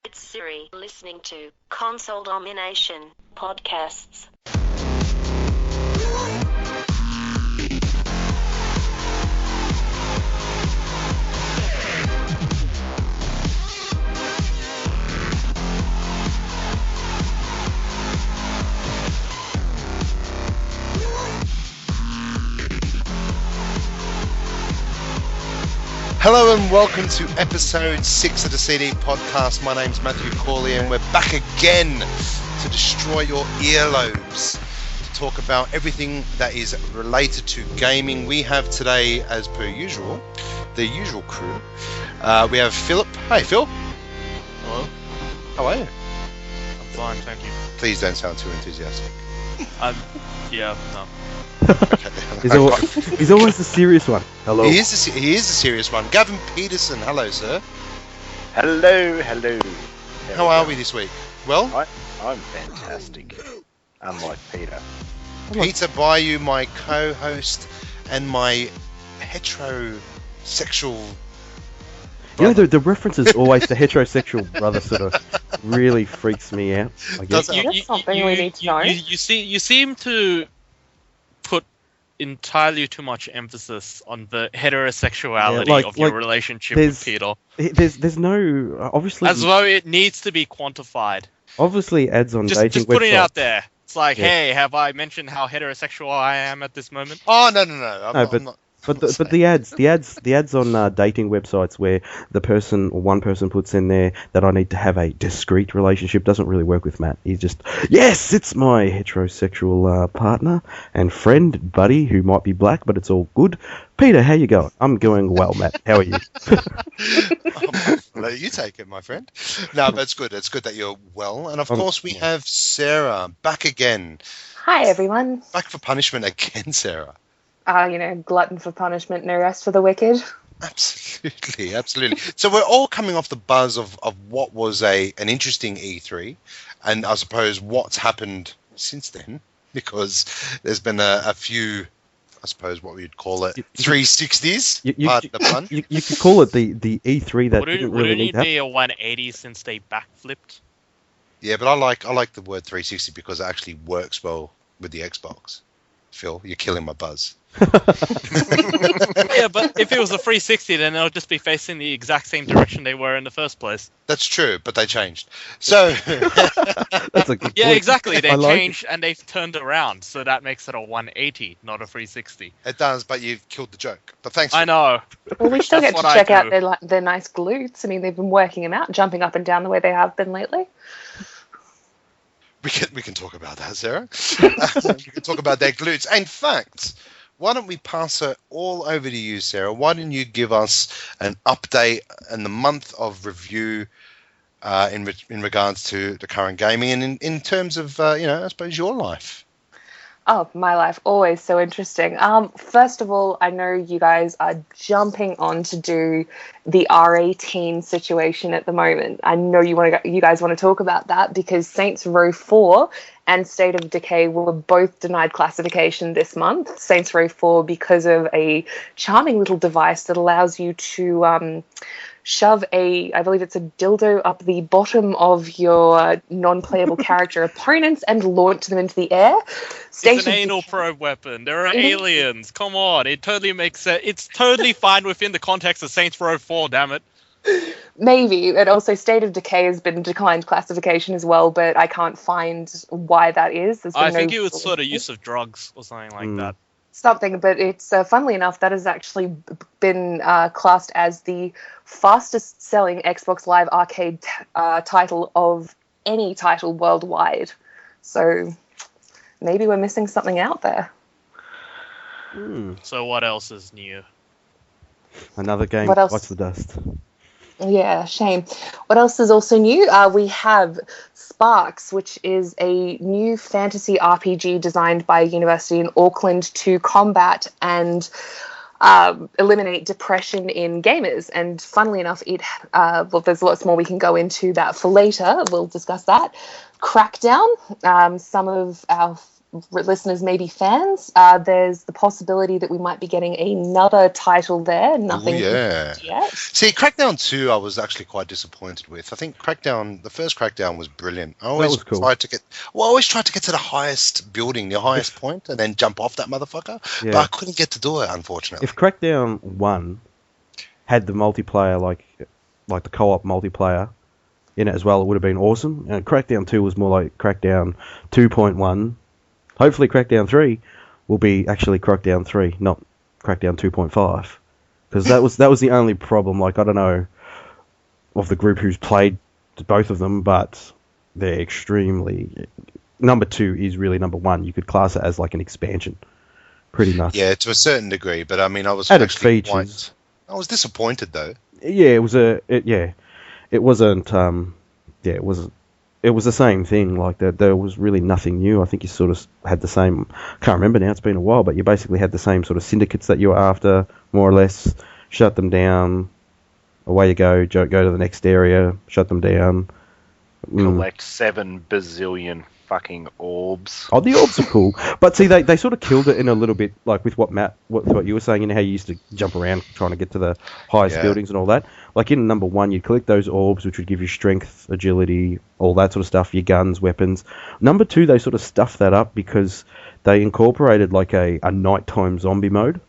It's Siri listening to Console Domination Podcasts. Hello and welcome to episode 6 of the CD podcast. My name's Matthew Corley and we're back again to destroy your earlobes, to talk about everything that is related to gaming. We have today, as per usual, the usual crew. We have Phillip. Hey Phil. Hello. How are you? I'm fine, thank you. Please don't sound too enthusiastic. No. Okay. He's always the serious one. Hello. He is the serious one. Gavin Peterson. Hello, sir. Hello. How are we this week? Well? I'm fantastic. Unlike Peter. Peter Bayou, my co-host and my heterosexual You know, the reference is always the heterosexual brother sort of really freaks me out. I guess. That's something we need to know. You seem to put entirely too much emphasis on the heterosexuality of your relationship with Peter. There's no obviously as though it needs to be quantified. Obviously, ads on dating just websites. putting it out there. It's like, hey, have I mentioned how heterosexual I am at this moment? Oh no! I'm not. But the ads on dating websites where one person puts in there that I need to have a discreet relationship doesn't really work with Matt. He's just, yes, it's my heterosexual partner and friend, buddy, who might be black, but it's all good. Peter, how you going? I'm going well, Matt. How are you? Let you take it, my friend. No, but it's good. It's good that you're well. And of course, we have Sarah back again. Hi, everyone. Back for punishment again, Sarah. Glutton for punishment, no rest for the wicked. Absolutely. So we're all coming off the buzz of what was an interesting E3, and I suppose what's happened since then, because there's been a few, I suppose what we'd call it, 360s. Pardon the pun. You could call it the E3 that didn't really need to be a 180 since they backflipped. Yeah, but I like the word 360 because it actually works well with the Xbox. Phil, you're killing my buzz. Yeah, but if it was a 360, then they'll just be facing the exact same direction they were in the first place. That's true, but they changed. So that's a good point. Exactly. They changed and they've turned around, so that makes it a 180, not a 360. It does, but you've killed the joke. But thanks. I know. Well, we still get to check out their nice glutes. I mean, they've been working them out, jumping up and down the way they have been lately. We can talk about that, Sarah. We can talk about their glutes. In fact, why don't we pass it all over to you, Sarah? Why don't you give us an update in the month of review in regards to the current gaming and in terms of, I suppose, your life? Oh, my life, always so interesting. First of all, I know you guys are jumping on to do the R18 situation at the moment. I know you guys want to talk about that because Saints Row 4 and State of Decay were both denied classification this month. Saints Row 4 because of a charming little device that allows you to shove I believe it's a dildo up the bottom of your non-playable character opponents and launch them into the air. It's an anal probe weapon. There are aliens. Come on. It totally makes sense. It's totally fine within the context of Saints Row 4, damn it. Maybe. And also State of Decay has been declined classification as well, but I can't find why that is. I think it was sort of use of drugs or something like that. Something, but it's funnily enough that has actually been classed as the fastest selling Xbox Live Arcade title of any title worldwide. So maybe we're missing something out there. So what else is new? Another game What else? bites the dust. Yeah, shame. What else is also new? We have Sparks, which is a new fantasy RPG designed by a university in Auckland to combat and eliminate depression in gamers. And funnily enough, there's lots more we can go into that for later. We'll discuss that. Crackdown, some of our listeners may be fans, there's the possibility that we might be getting another title there. Nothing yet. See, Crackdown 2 I was actually quite disappointed with. I think the first Crackdown was brilliant. I always tried to get to the highest building, the highest point, and then jump off that motherfucker. Yeah. But I couldn't get to do it, unfortunately. If Crackdown 1 had the multiplayer, like the co-op multiplayer in it as well, it would have been awesome. And Crackdown 2 was more like Crackdown 2.1. Hopefully Crackdown 3 will be actually Crackdown 3, not Crackdown 2.5. Because that was the only problem. Like, I don't know of the group who's played both of them, but they're extremely... Number 2 is really number 1. You could class it as like an expansion. Pretty much. Yeah, to a certain degree, but I mean, I was added features. I was disappointed though. Yeah, it was the same thing. Like, there was really nothing new. I think you sort of had the same... Can't remember now, it's been a while, but you basically had the same sort of syndicates that you were after, more or less. Shut them down, away you go to the next area, shut them down. Collect 7 bazillion fucking orbs. Oh, the orbs are cool. But see, they sort of killed it in a little bit, like with what you were saying, how you used to jump around trying to get to the highest buildings and all that. Like in number 1, you'd collect those orbs, which would give you strength, agility, all that sort of stuff, your guns, weapons. Number 2, they sort of stuffed that up because they incorporated like a nighttime zombie mode,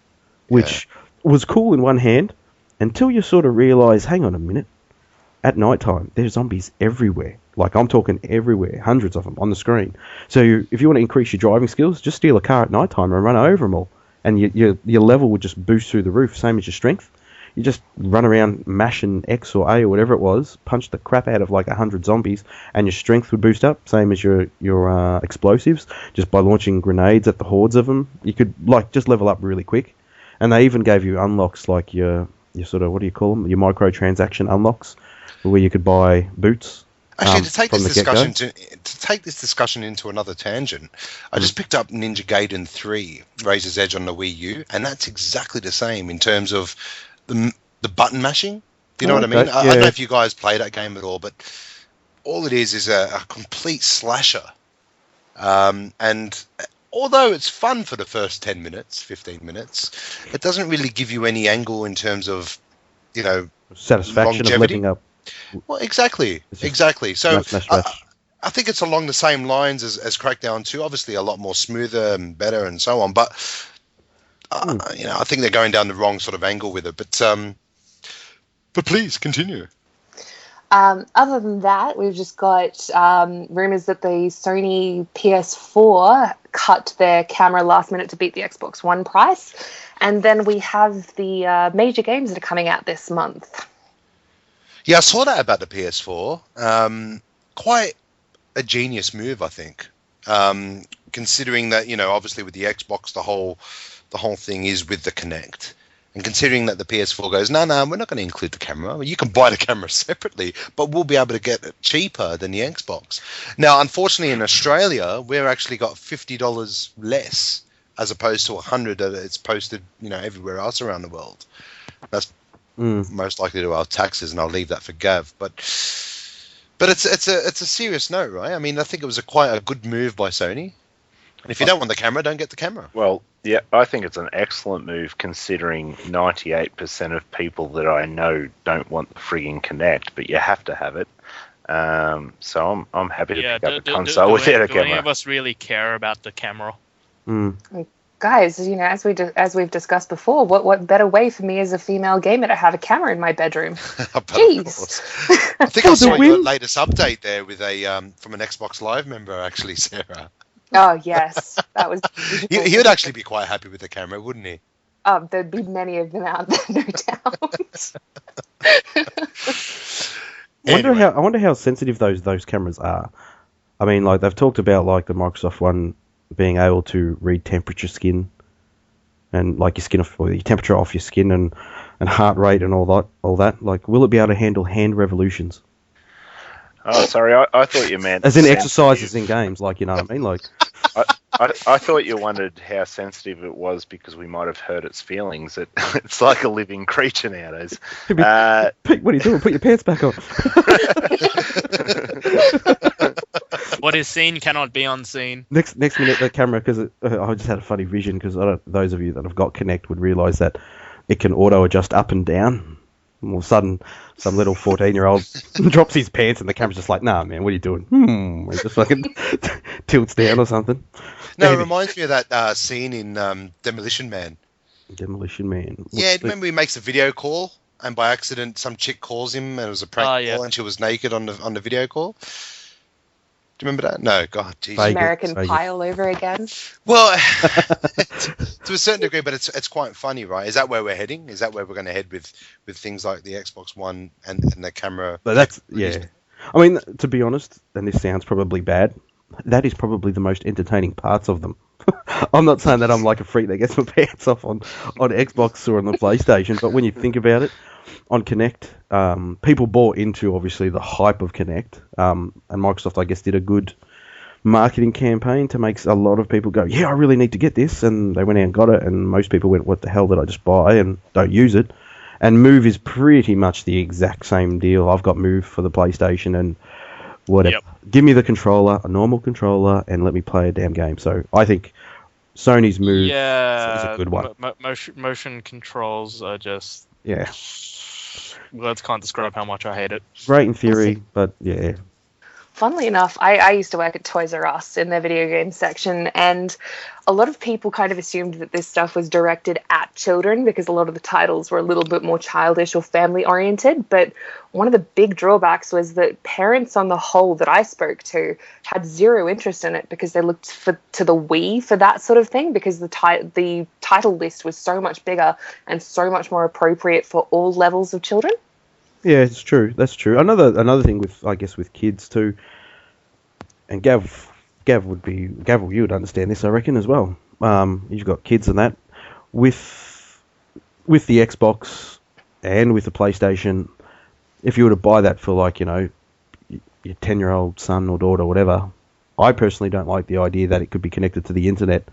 which was cool in one hand, until you sort of realise, hang on a minute, at nighttime, there's zombies everywhere. Like, I'm talking everywhere, hundreds of them on the screen. So if you want to increase your driving skills, just steal a car at nighttime and run over them all. And your level would just boost through the roof, same as your strength. You just run around mashing X or A or whatever it was, punch the crap out of like 100 zombies, and your strength would boost up, same as your explosives. Just by launching grenades at the hordes of them, you could like just level up really quick. And they even gave you unlocks like your sort of, what do you call them? Your microtransaction unlocks, where you could buy boots. Actually, to take this discussion into another tangent, I just picked up Ninja Gaiden 3, Razor's Edge on the Wii U, and that's exactly the same in terms of the button mashing. Do you know what I mean? I don't know if you guys play that game at all, but all it is a complete slasher. And although it's fun for the first 10 minutes, 15 minutes, it doesn't really give you any angle in terms of, satisfaction longevity. Of living up. Well, exactly. So I think it's along the same lines as Crackdown 2. Obviously, a lot more smoother and better and so on. But I think they're going down the wrong sort of angle with it. But please continue. Other than that, we've just got rumours that the Sony PS4 cut their camera last minute to beat the Xbox One price. And then we have the major games that are coming out this month. Yeah, I saw that about the PS4. Quite a genius move, I think. Considering that, obviously with the Xbox, the whole thing is with the Kinect. And considering that the PS4 goes, no, we're not going to include the camera. You can buy the camera separately, but we'll be able to get it cheaper than the Xbox. Now, unfortunately, in Australia, we've actually got $50 less as opposed to $100 that it's posted, everywhere else around the world. That's most likely to our taxes, and I'll leave that for Gav. But it's a serious note, right? I mean, I think it was quite a good move by Sony. And if you don't want the camera, don't get the camera. Well, yeah, I think it's an excellent move considering 98% of people that I know don't want the frigging Kinect, but you have to have it. So I'm happy to pick up a console without a camera. Do any of us really care about the camera? Guys, as we've discussed before, what better way for me as a female gamer to have a camera in my bedroom? Jeez. I think I saw your latest update there with from an Xbox Live member, actually, Sarah. Oh yes, that was beautiful. He would actually be quite happy with the camera, wouldn't he? There'd be many of them out there, no doubt. I wonder how sensitive those cameras are. I mean, like they've talked about like the Microsoft one being able to read temperature skin and like your skin or your temperature off your skin and heart rate and all that. Like, will it be able to handle hand revolutions? Oh, sorry, I thought you meant... As in exercises in games, like, you know what I mean? Like, I thought you wondered how sensitive it was because we might have hurt its feelings. It's like a living creature nowadays. Pete, what are you doing? Put your pants back on. What is seen cannot be unseen. Next minute, the camera, because I just had a funny vision, because those of you that have got Kinect would realise that it can auto-adjust up and down. All of a sudden, some little 14-year-old drops his pants and the camera's just like, nah, man, what are you doing? He just fucking tilts down or something. No, it reminds me of that scene in Demolition Man. Demolition Man. Yeah, remember he makes a video call and by accident some chick calls him and it was a prank call and she was naked on the video call? Do you remember that? No, God, Jesus. American Pie all over again. Well, to a certain degree, but it's quite funny, right? Is that where we're heading? Is that where we're going to head with things like the Xbox One and the camera? But that's, yeah. I mean, to be honest, and this sounds probably bad, that is probably the most entertaining parts of them. I'm not saying that I'm like a freak that gets my pants off on Xbox or on the PlayStation, but when you think about it, on Kinect, people bought into, obviously, the hype of Kinect, and Microsoft, I guess, did a good marketing campaign to make a lot of people go, yeah, I really need to get this, and they went out and got it, and most people went, what the hell did I just buy, and don't use it. And Move is pretty much the exact same deal. I've got Move for the PlayStation, and whatever. Yep. Give me the controller, a normal controller, and let me play a damn game. So I think Sony's Move is a good one. Motion controls are just... Yeah. Words can't describe how much I hate it. Great in theory, but yeah. Funnily enough, I used to work at Toys R Us in their video game section, and a lot of people kind of assumed that this stuff was directed at children because a lot of the titles were a little bit more childish or family-oriented, but one of the big drawbacks was that parents on the whole that I spoke to had zero interest in it because they looked to the Wii for that sort of thing, because the title list was so much bigger and so much more appropriate for all levels of children. Yeah, it's true. That's true. Another thing with, I guess, with kids too, and Gav, you would understand this, I reckon, as well. You've got kids and that. With the Xbox and with the PlayStation, if you were to buy that for, like, you know, your 10-year-old son or daughter or whatever, I personally don't like the idea that it could be connected to the internet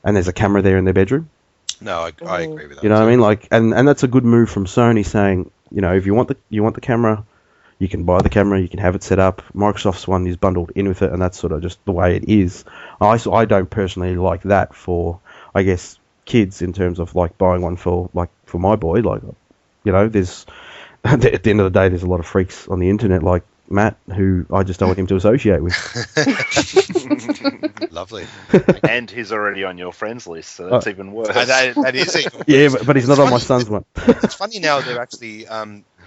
and there's a camera there in their bedroom. No, I agree with that. You know what I mean? Like, and that's a good move from Sony, saying, you know, if you want the camera, you can buy the camera, you can have it set up. Microsoft's one is bundled in with it, and that's sort of just the way it is. I don't personally like that for, I guess, kids in terms of like buying one for my boy. Like, you know, there's at the end of the day, there's a lot of freaks on the internet like Matt who I just don't want him to associate with. Lovely. And he's already on your friends list, so that's even worse. That is even worse. Yeah, but he's not on my son's one. It's funny now they're actually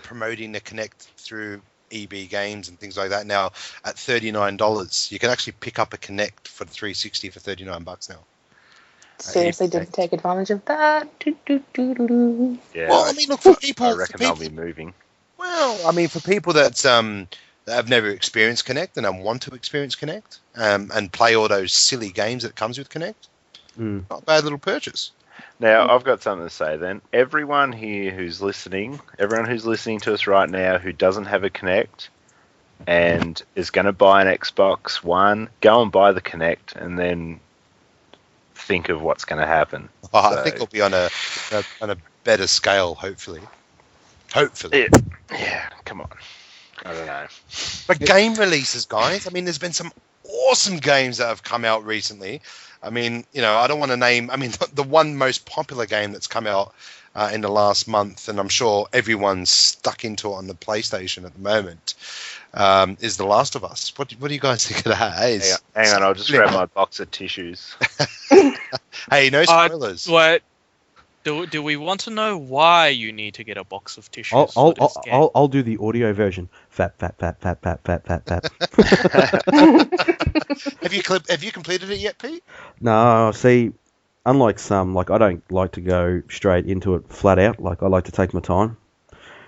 promoting the Kinect through EB Games and things like that now at $39. You can actually pick up a Kinect for the 360 for $39 now. Seriously, didn't take advantage of that. Yeah, well, I mean, look, for people... I reckon they'll be moving. Well, I mean, for people that have never experienced Kinect and want to experience Kinect and play all those silly games that comes with Kinect, not a bad little purchase. Now, I've got something to say then. Everyone who's listening to us right now who doesn't have a Kinect and is going to buy an Xbox One, go and buy the Kinect and then think of what's going to happen. I think it'll be on a better scale, hopefully. Yeah, come on. I don't know. But game releases, guys. I mean, there's been some awesome games that have come out recently. I mean, you know, I don't want to name... I mean, the one most popular game that's come out in the last month, and I'm sure everyone's stuck into it on the PlayStation at the moment, is The Last of Us. What do you guys think of that? Hey, hang on, I'll just grab my box of tissues. Hey, no spoilers. What? Do we want to know why you need to get a box of tissues? I'll do the audio version. Fat. Have you completed it yet, Pete? No, see, unlike some, like I don't like to go straight into it flat out. Like I like to take my time.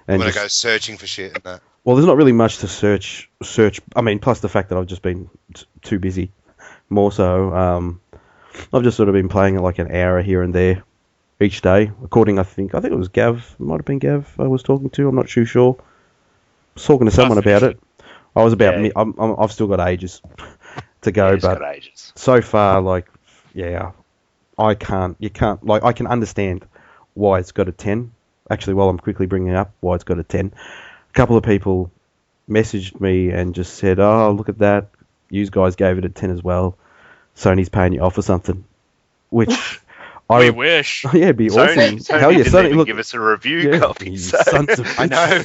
I'm gonna go searching for shit and that. Well, there's not really much to search. I mean, plus the fact that I've just been too busy. More so, I've just sort of been playing it like an hour here and there each day. According, I think it was Gav. It might have been Gav I was talking to. I'm not too sure. I was talking to someone about it. I was about. Yeah. I've still got ages to go, but so far, like, yeah, I can't. You can't. Like, I can understand why it's got a 10. Actually, while I'm quickly bringing up why it's got a 10, a couple of people messaged me and just said, "Oh, look at that. you guys gave it a 10 as well. Sony's paying you off or something, which we wish. Yeah, it'd be awesome. Sony Hell yeah, didn't even Sony, give us a review copy. So. Sons of I know.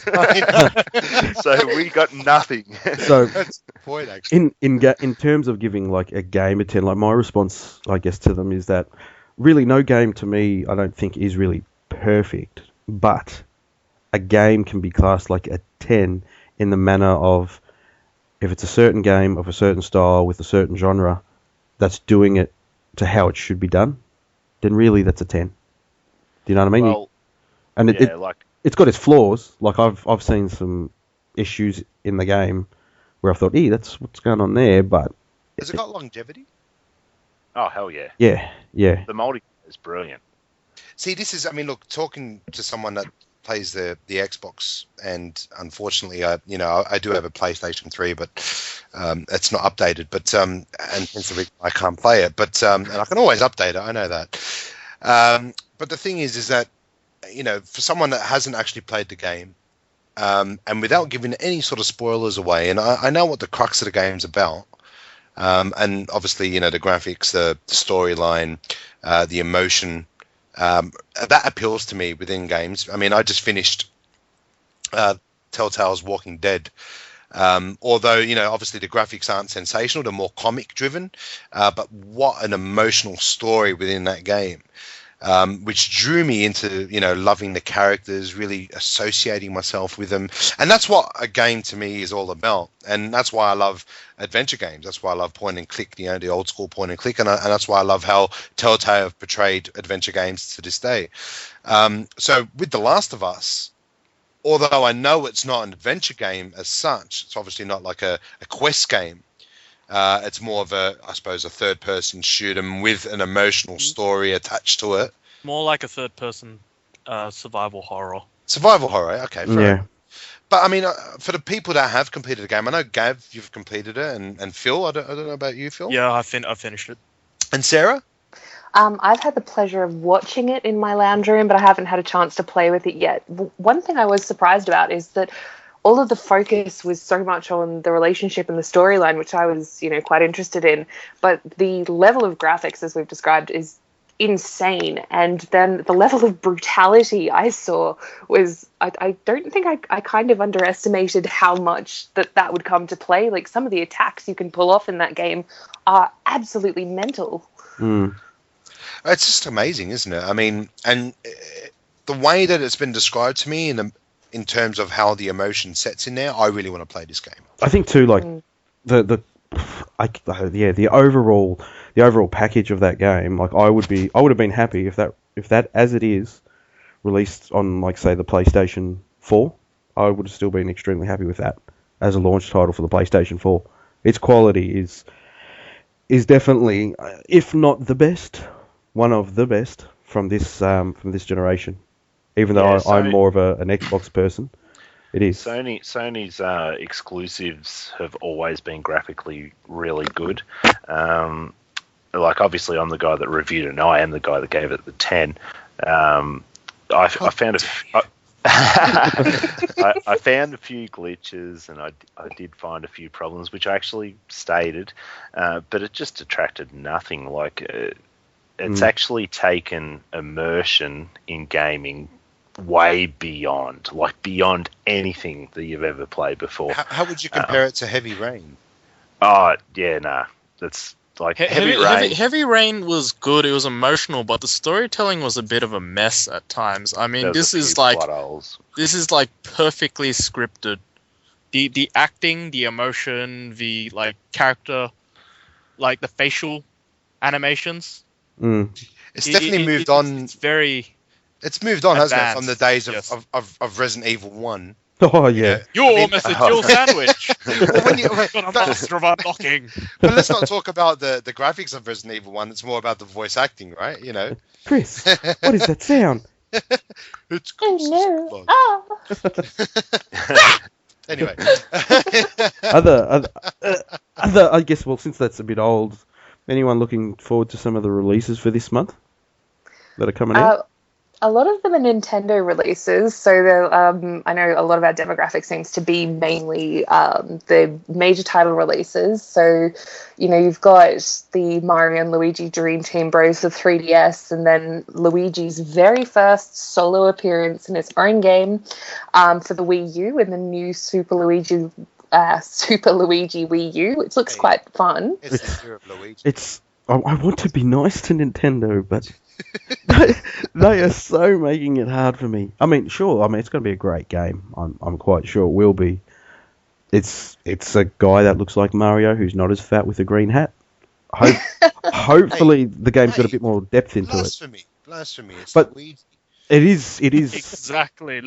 So we got nothing. So That's the point, actually. in terms of giving like a game a 10, like my response, I guess, to them is that really no game to me, I don't think is really perfect, but a game can be classed like a 10 in the manner of if it's a certain game of a certain style with a certain genre that's doing it to how it should be done, then really that's a 10. Do you know what I mean? Well, and yeah, like it's got its flaws. Like I've seen some issues in the game where I thought, that's what's going on there, but Has it got longevity? oh hell yeah, yeah. the multiplayer is brilliant. See, this is, I mean, look, talking to someone that plays the Xbox, and unfortunately, I do have a PlayStation 3, but it's not updated. But and hence the reason I can't play it. But and I can always update it. I know that. But the thing is that for someone that hasn't actually played the game, and without giving any sort of spoilers away, and I know what the crux of the game's about, and obviously the graphics, the storyline, the emotion. That appeals to me within games. I mean, I just finished Telltale's Walking Dead. Although, obviously the graphics aren't sensational, they're more comic driven. But what an emotional story within that game, which drew me into, loving the characters, really associating myself with them. And that's what a game to me is all about. And that's why I love adventure games. That's why I love point and click, the old school point and click. And that's why I love how Telltale have portrayed adventure games to this day. So with The Last of Us, although I know it's not an adventure game as such, it's obviously not like a quest game. It's more of a third-person shoot 'em with an emotional story attached to it. More like a third-person survival horror. Survival horror, okay, fair Yeah. enough. But I mean, for the people that have completed the game, I know Gav, you've completed it, and Phil, I don't know about you, Phil. Yeah, I finished it. And Sarah? I've had the pleasure of watching it in my lounge room, but I haven't had a chance to play with it yet. One thing I was surprised about is that all of the focus was so much on the relationship and the storyline, which I was, quite interested in. But the level of graphics, as we've described, is insane. And then the level of brutality I saw was, I don't think I kind of underestimated how much that would come to play. Like, some of the attacks you can pull off in that game are absolutely mental. It's just amazing, isn't it? I mean, and the way that it's been described to me in terms of how the emotion sets in there, I really want to play this game. I think too, like the overall package of that game. Like I would have been happy if that as it is released on, like, say, the PlayStation 4. I would have still been extremely happy with that as a launch title for the PlayStation 4. Its quality is definitely, if not the best, one of the best from this generation. Even though I'm more of an Xbox person, it is. Sony's exclusives have always been graphically really good. Like, obviously, I'm the guy that reviewed it, and I am the guy that gave it the 10. I found I found a few glitches, and I did find a few problems, which I actually stated, but it just detracted nothing. Like, it's actually taken immersion in gaming way beyond anything that you've ever played before. How would you compare it to Heavy Rain? Oh, yeah, nah. That's like Heavy Rain. Heavy Rain was good. It was emotional, but the storytelling was a bit of a mess at times. I mean, this is like perfectly scripted. The acting, the emotion, the character, like the facial animations. It's definitely moved on. It's moved on, hasn't it, from the days of Resident Evil 1. Oh, yeah. Your sandwich. Got a master of unlocking. But let's not talk about the graphics of Resident Evil 1. It's more about the voice acting, right? Chris, what is that sound? It's Hello. Anyway. other, I guess, well, since that's a bit old, anyone looking forward to some of the releases for this month that are coming out? A lot of them are Nintendo releases, so I know a lot of our demographic seems to be mainly the major title releases. So, you've got the Mario and Luigi Dream Team Bros for 3DS, and then Luigi's very first solo appearance in his own game for the Wii U in the new Super Luigi Wii U, which looks quite fun. It's the year of Luigi. I want to be nice to Nintendo, but they are so making it hard for me. I mean, sure. I mean, it's going to be a great game. I'm quite sure it will be. It's a guy that looks like Mario who's not as fat with a green hat. Hopefully, the game's got a bit more depth into it. Blasphemy! It's but Luigi. It is exactly.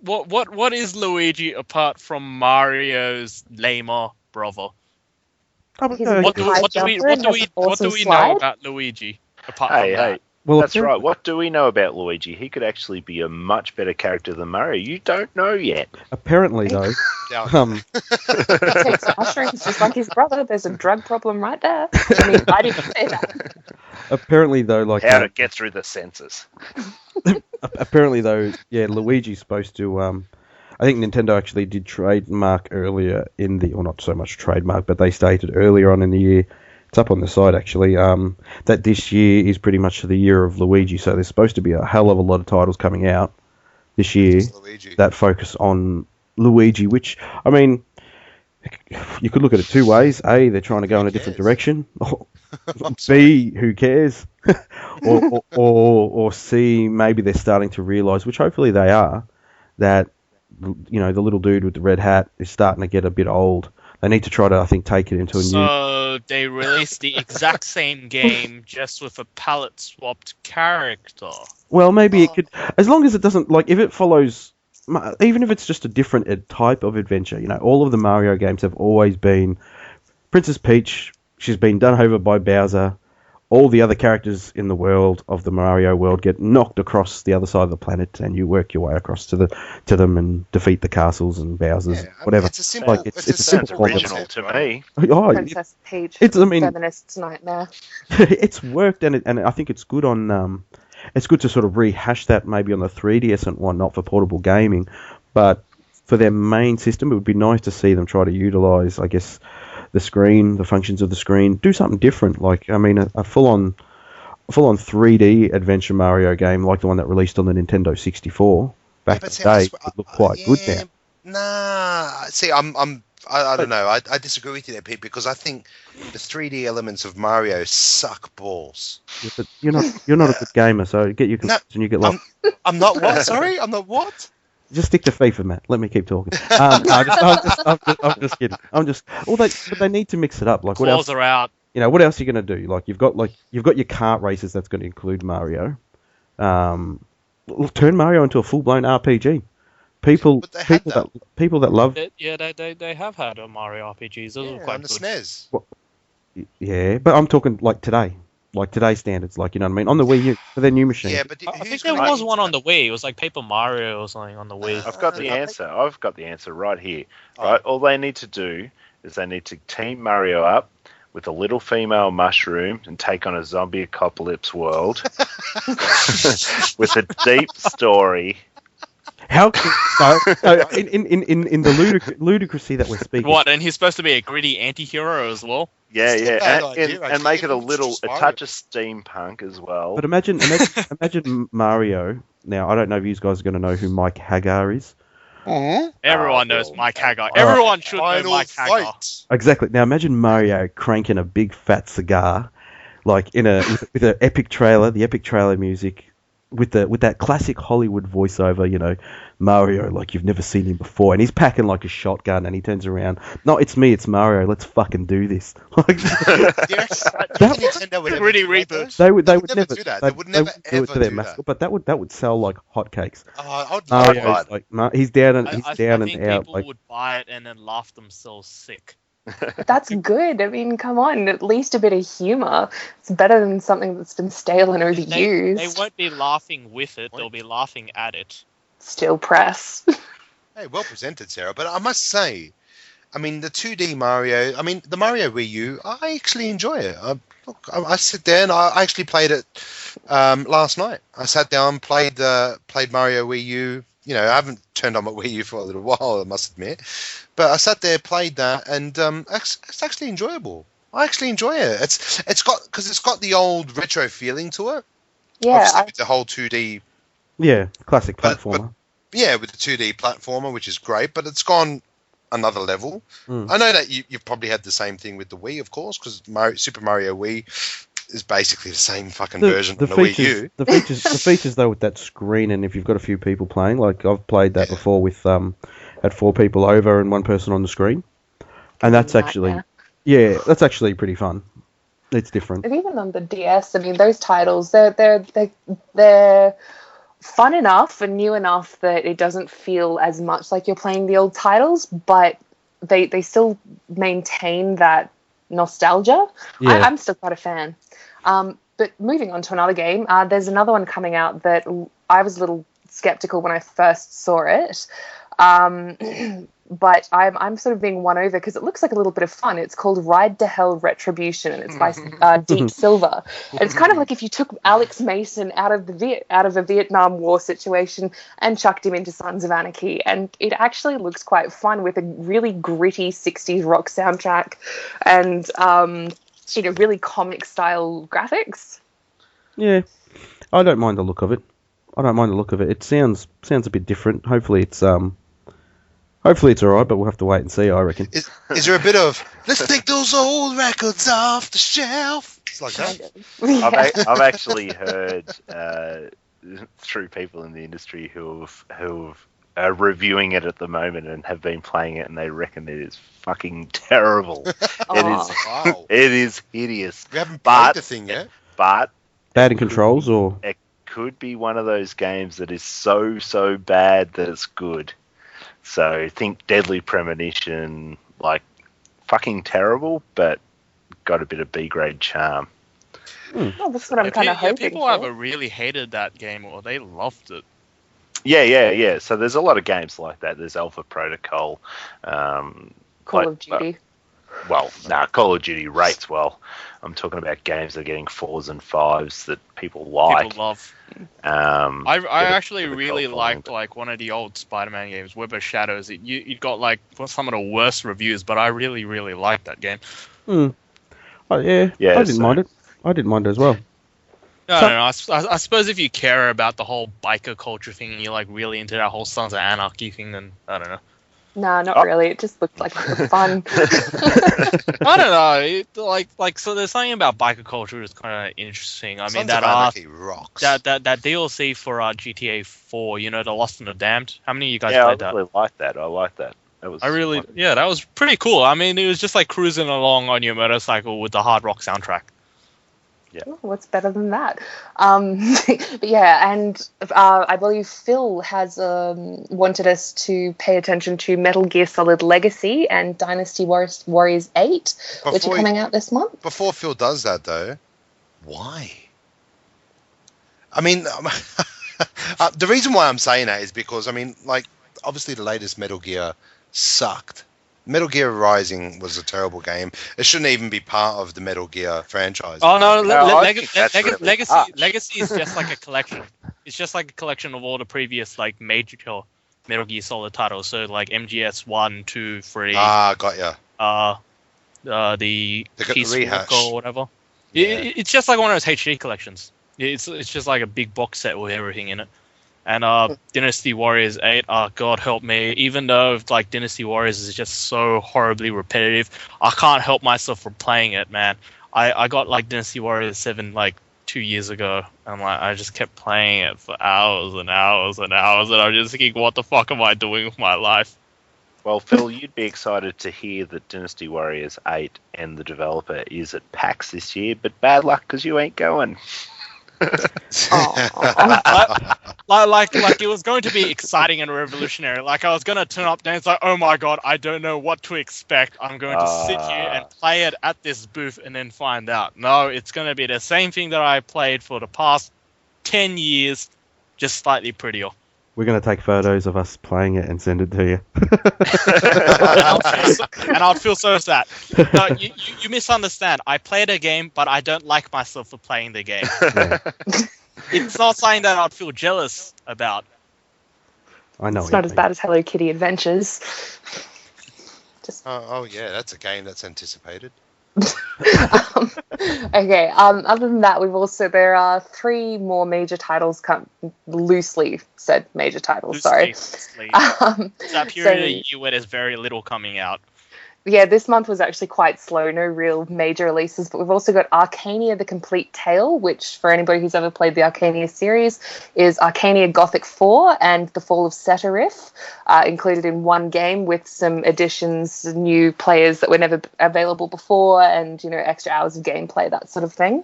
What is Luigi apart from Mario's lamer brother? What do we know about Luigi? Hey, well, that's right. What do we know about Luigi? He could actually be a much better character than Mario. You don't know yet. Apparently, though. Takes mushrooms just like his brother. There's a drug problem right there. I mean, I didn't say that. Apparently, though, how to get through the senses. Apparently, though, yeah, Luigi's supposed to. I think Nintendo actually did trademark earlier in the, or not so much trademark, but they stated earlier on in the year. It's up on the site actually. That this year is pretty much the year of Luigi. So there's supposed to be a hell of a lot of titles coming out this year that focus on Luigi. Which, I mean, you could look at it two ways. A, they're trying to go in a different direction. B, who cares? or C, maybe they're starting to realise, which hopefully they are, that the little dude with the red hat is starting to get a bit old. They need to try to, I think, take it into a new... So they released the exact same game just with a palette-swapped character. Well, maybe it could... As long as it doesn't... Like, if it follows... Even if it's just a different type of adventure, all of the Mario games have always been... Princess Peach, she's been done over by Bowser. All the other characters in the world of the Mario world get knocked across the other side of the planet, and you work your way across to them and defeat the castles and Bowser's, whatever. It's a simple. It's a simple original to me. Oh, Princess Peach. Feminist's nightmare. It's worked, and I think it's good on. It's good to sort of rehash that maybe on the 3DS and whatnot for portable gaming, but for their main system, it would be nice to see them try to utilize, I guess, the screen, the functions of the screen, do something different. Like, I mean, a full-on 3D adventure Mario game like the one that released on the Nintendo 64 back in the day would look quite good now. Nah, see, I don't know. I disagree with you there, Pete, because I think the 3D elements of Mario suck balls. Yeah, but you're not a good gamer, so get your and you get lost. I'm not what? Sorry, I'm not what? Just stick to FIFA, Matt. Let me keep talking. I'm just kidding. But they need to mix it up. Like, what else? Claws are out. What else are you going to do? Like, you've got your kart races that's going to include Mario. Turn Mario into a full-blown RPG. People that love. Yeah, they have had Mario RPGs. Those are quite on the good. SNES. Well, yeah, but I'm talking like today. Like today's standards, like, you know what I mean? On the Wii U, for their new machine. Yeah, but I think there was one on the Wii. It was like Paper Mario or something on the Wii. I've got the answer. I've got the answer right here. Right, all they need to do is they need to team Mario up with a little female mushroom and take on a zombie apocalypse world with a deep story. How in the ludicrousy that we're speaking. What? And he's supposed to be a gritty anti-hero as well. Yeah, and make it a touch of steampunk as well. But imagine Mario. Now, I don't know if you guys are going to know who Mike Hagar is. Everyone knows Mike Hagar. Everyone should know Mike Hagar. Exactly. Now, imagine Mario cranking a big fat cigar, like with an epic trailer, the epic trailer music, with that classic Hollywood voiceover, Mario, like you've never seen him before, and he's packing like a shotgun, and he turns around. No, it's me, it's Mario. Let's fucking do this. Like, Nintendo would pretty reboot. They would never do that. They would never ever do their mascot, but that would sell like hotcakes. Mario's like he's down and I think out. People would buy it and then laugh themselves sick. That's good. I mean, come on, at least a bit of humour. It's better than something that's been stale and overused. They won't be laughing with it, they'll be laughing at it. Still press. Hey, well presented, Sarah. But I must say, I mean, the 2D Mario. I mean, the Mario Wii U. I actually enjoy it. I sit there and I actually played it last night. I sat down, played Mario Wii U. You know, I haven't turned on my Wii U for a little while, I must admit. But I sat there, played that, and it's actually enjoyable. I actually enjoy it. It's got the old retro feeling to it. Yeah, obviously with the whole 2D. Yeah, classic platformer. But, yeah, with the 2D platformer, which is great, but it's gone another level. I know that you've probably had the same thing with the Wii, of course, because Super Mario Wii is basically the same fucking version of the Wii U. The features though with that screen, and if you've got a few people playing, like I've played that before with had 4 people over and 1 person on the screen, and that's actually that's actually pretty fun. It's different. And even on the DS, I mean, those titles they're fun enough and new enough that it doesn't feel as much like you're playing the old titles, but they still maintain that nostalgia. Yeah. I'm still quite a fan. But moving on to another game, there's another one coming out that I was a little skeptical when I first saw it. But I'm sort of being won over because it looks like a little bit of fun. It's called Ride to Hell Retribution, and it's by Deep Silver. And it's kind of like if you took Alex Mason out of a Vietnam War situation and chucked him into Sons of Anarchy, and it actually looks quite fun with a really gritty 60s rock soundtrack and really comic style graphics. Yeah, I don't mind the look of it. It sounds a bit different. Hopefully it's alright, but we'll have to wait and see, I reckon. Is there a bit of, let's take those old records off the shelf? It's like that. I've actually heard through people in the industry who are reviewing it at the moment and have been playing it, and they reckon it is fucking terrible. It is hideous. We haven't played the thing yet. But bad in controls, or it could be one of those games that is so bad that it's good. So think Deadly Premonition, like fucking terrible, but got a bit of B-grade charm. Well, that's what I'm kind of hoping people for. either really hated that game or they loved it. Yeah. So there's a lot of games like that. There's Alpha Protocol. Call of Duty. Call of Duty rates well. I'm talking about games that are getting 4s and 5s that people like. People love. I actually really liked like one of the old Spider-Man games, Web of Shadows. It got like some of the worst reviews, but I really liked that game. Oh, yeah, I didn't mind it. I didn't mind it as well. I don't know. I suppose if you care about the whole biker culture thing and you're like really into that whole Sons of Anarchy thing, then I don't know. No, not really. It just looked like fun. I don't know. So there's something about biker culture that's kind of interesting. I mean, that rocks. That DLC for GTA 4, the Lost and the Damned. How many of you guys I played that? really like that. I like that. That was pretty cool. I mean, it was just like cruising along on your motorcycle with the hard rock soundtrack. Yeah. Oh, what's better than that? But yeah, and I believe Phil has wanted us to pay attention to Metal Gear Solid Legacy and Dynasty Warriors 8, which are coming out this month. Before Phil does that, though, why? I mean, the reason why I'm saying that is because, I mean, like, obviously the latest Metal Gear sucked. Metal Gear Rising was a terrible game. It shouldn't even be part of the Metal Gear franchise. Oh no, Legacy is just like a collection. It's just like a collection of all the previous like major Metal Gear Solid titles. So like MGS 1, 2, 3. Got ya. The Peace rehash Walker or whatever. Yeah. It's just like one of those HD collections. It's just like a big box set with everything in it. And Dynasty Warriors 8, God help me, even though like Dynasty Warriors is just so horribly repetitive, I can't help myself from playing it, man. I got like Dynasty Warriors 7 like 2 years ago, and like I just kept playing it for hours and hours and hours, and I'm just thinking, what the fuck am I doing with my life? Well, Phil, you'd be excited to hear that Dynasty Warriors 8 and the developer is at PAX this year, but bad luck because you ain't going. Like it was going to be exciting and revolutionary. Like I was going to turn up there and it's like, oh my god, I don't know what to expect. I'm going to sit here and play it at this booth and then find out. No, it's going to be the same thing that I played for the past 10 years, just slightly prettier. We're going to take photos of us playing it and send it to you. And I'll feel so sad. No, you misunderstand. I played a game, but I don't like myself for playing the game. Yeah. It's not something that I'd feel jealous about. I know. It's not as bad as Hello Kitty Adventures. Oh yeah, that's a game that's anticipated. Okay. Other than that, there are 3 more major titles. Loosely said major titles. Sorry. Loosely. It's that period of the year where there's very little coming out. Yeah, this month was actually quite slow. No real major releases, but we've also got Arcania: The Complete Tale, which, for anybody who's ever played the Arcania series, is Arcania Gothic 4 and The Fall of Setarif, included in one game with some additions, new players that were never available before, and extra hours of gameplay, that sort of thing.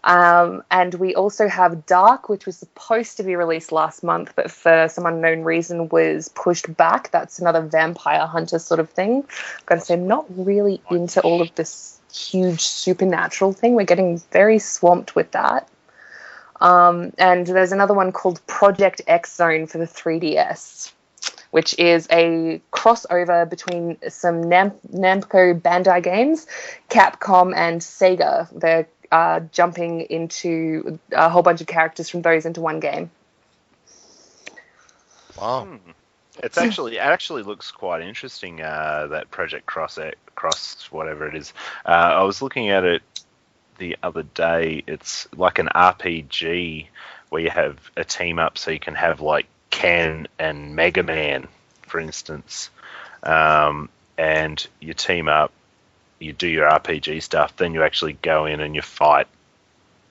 And we also have Dark, which was supposed to be released last month, but for some unknown reason was pushed back. That's another vampire hunter sort of thing. I've got to say, not really into all of this huge supernatural thing. We're getting very swamped with that. And there's another one called Project X Zone for the 3DS, which is a crossover between some Namco Bandai games, Capcom, and Sega. They're jumping into a whole bunch of characters from those into one game. Wow. It actually looks quite interesting, that Project Cross whatever it is. I was looking at it the other day. It's like an RPG where you have a team up, so you can have like Ken and Mega Man, for instance, and you team up, you do your RPG stuff, then you actually go in and you fight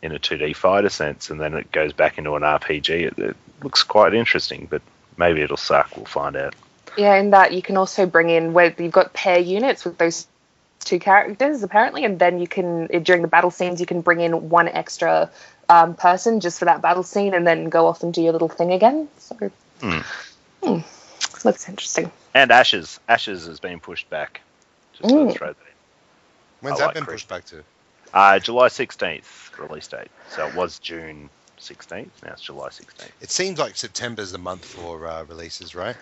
in a 2D fighter sense, and then it goes back into an RPG. It looks quite interesting, but maybe it'll suck. We'll find out. Yeah, in that you can also bring in where you've got pair units with those 2 characters, apparently, and then you can, during the battle scenes, you can bring in 1 extra person just for that battle scene, and then go off and do your little thing again. So, looks interesting. And Ashes has been pushed back. Just to throw that in. When's that been pushed back to? July 16th release date. So it was June 16th. Now it's July 16th. It seems like September's the month for releases, right?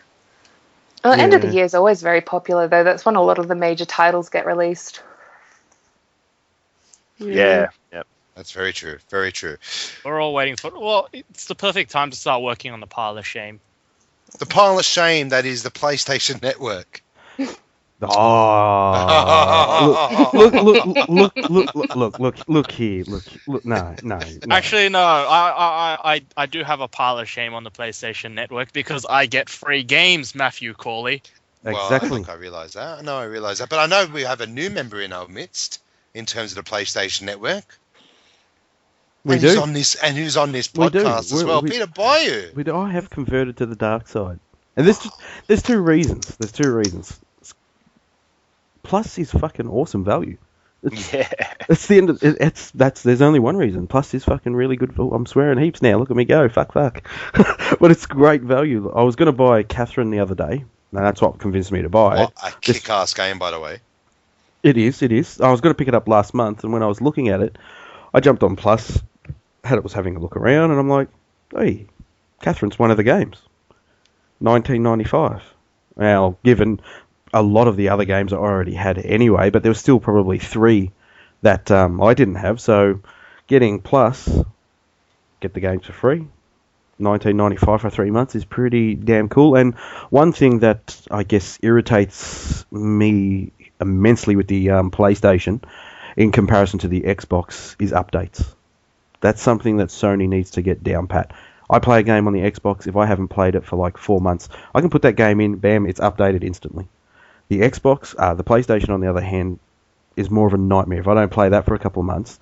Well, end of the year is always very popular, though. That's when a lot of the major titles get released. Yeah. Yep. That's very true. Very true. We're all waiting for... Well, it's the perfect time to start working on the pile of shame. The pile of shame that is the PlayStation Network. Oh, look here, no. Actually, no, I do have a pile of shame on the PlayStation Network because I get free games, Matthew Corley. Exactly. Well, I realise that. I realise that. But I know we have a new member in our midst in terms of the PlayStation Network. Who's on this podcast as well? Peter Bayou. I have converted to the dark side. And there's 2 reasons. Plus is fucking awesome value. It's the end of it. There's only one reason. Plus is fucking really good. I'm swearing heaps now. Look at me go. Fuck. But it's great value. I was going to buy Catherine the other day, and that's what convinced me to buy it. A kick-ass game, by the way. It is. I was going to pick it up last month, and when I was looking at it, I jumped on Plus, was having a look around, and I'm like, hey, Catherine's one of the games. $19.95. Now, given a lot of the other games I already had anyway, but there was still probably 3 that I didn't have, so getting Plus, get the games for free, $19.95 for 3 months is pretty damn cool. And one thing that I guess irritates me immensely with the PlayStation in comparison to the Xbox is updates. That's something that Sony needs to get down pat. I play a game on the Xbox, if I haven't played it for like 4 months, I can put that game in, bam, it's updated instantly. The Xbox, the PlayStation on the other hand, is more of a nightmare. If I don't play that for a couple of months,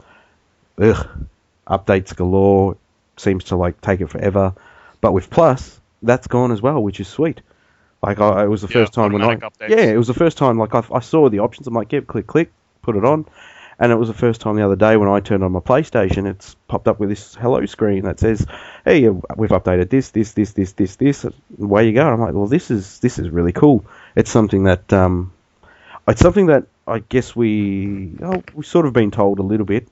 updates galore, seems to like take it forever. But with Plus, that's gone as well, which is sweet. Like it was the first time it was the first time like I saw the options. I'm like, yeah, click, put it on. And it was the first time the other day when I turned on my PlayStation, it's popped up with this hello screen that says, hey, we've updated this. Away you go. And I'm like, well, this is really cool. It's something that I guess we've sort of been told a little bit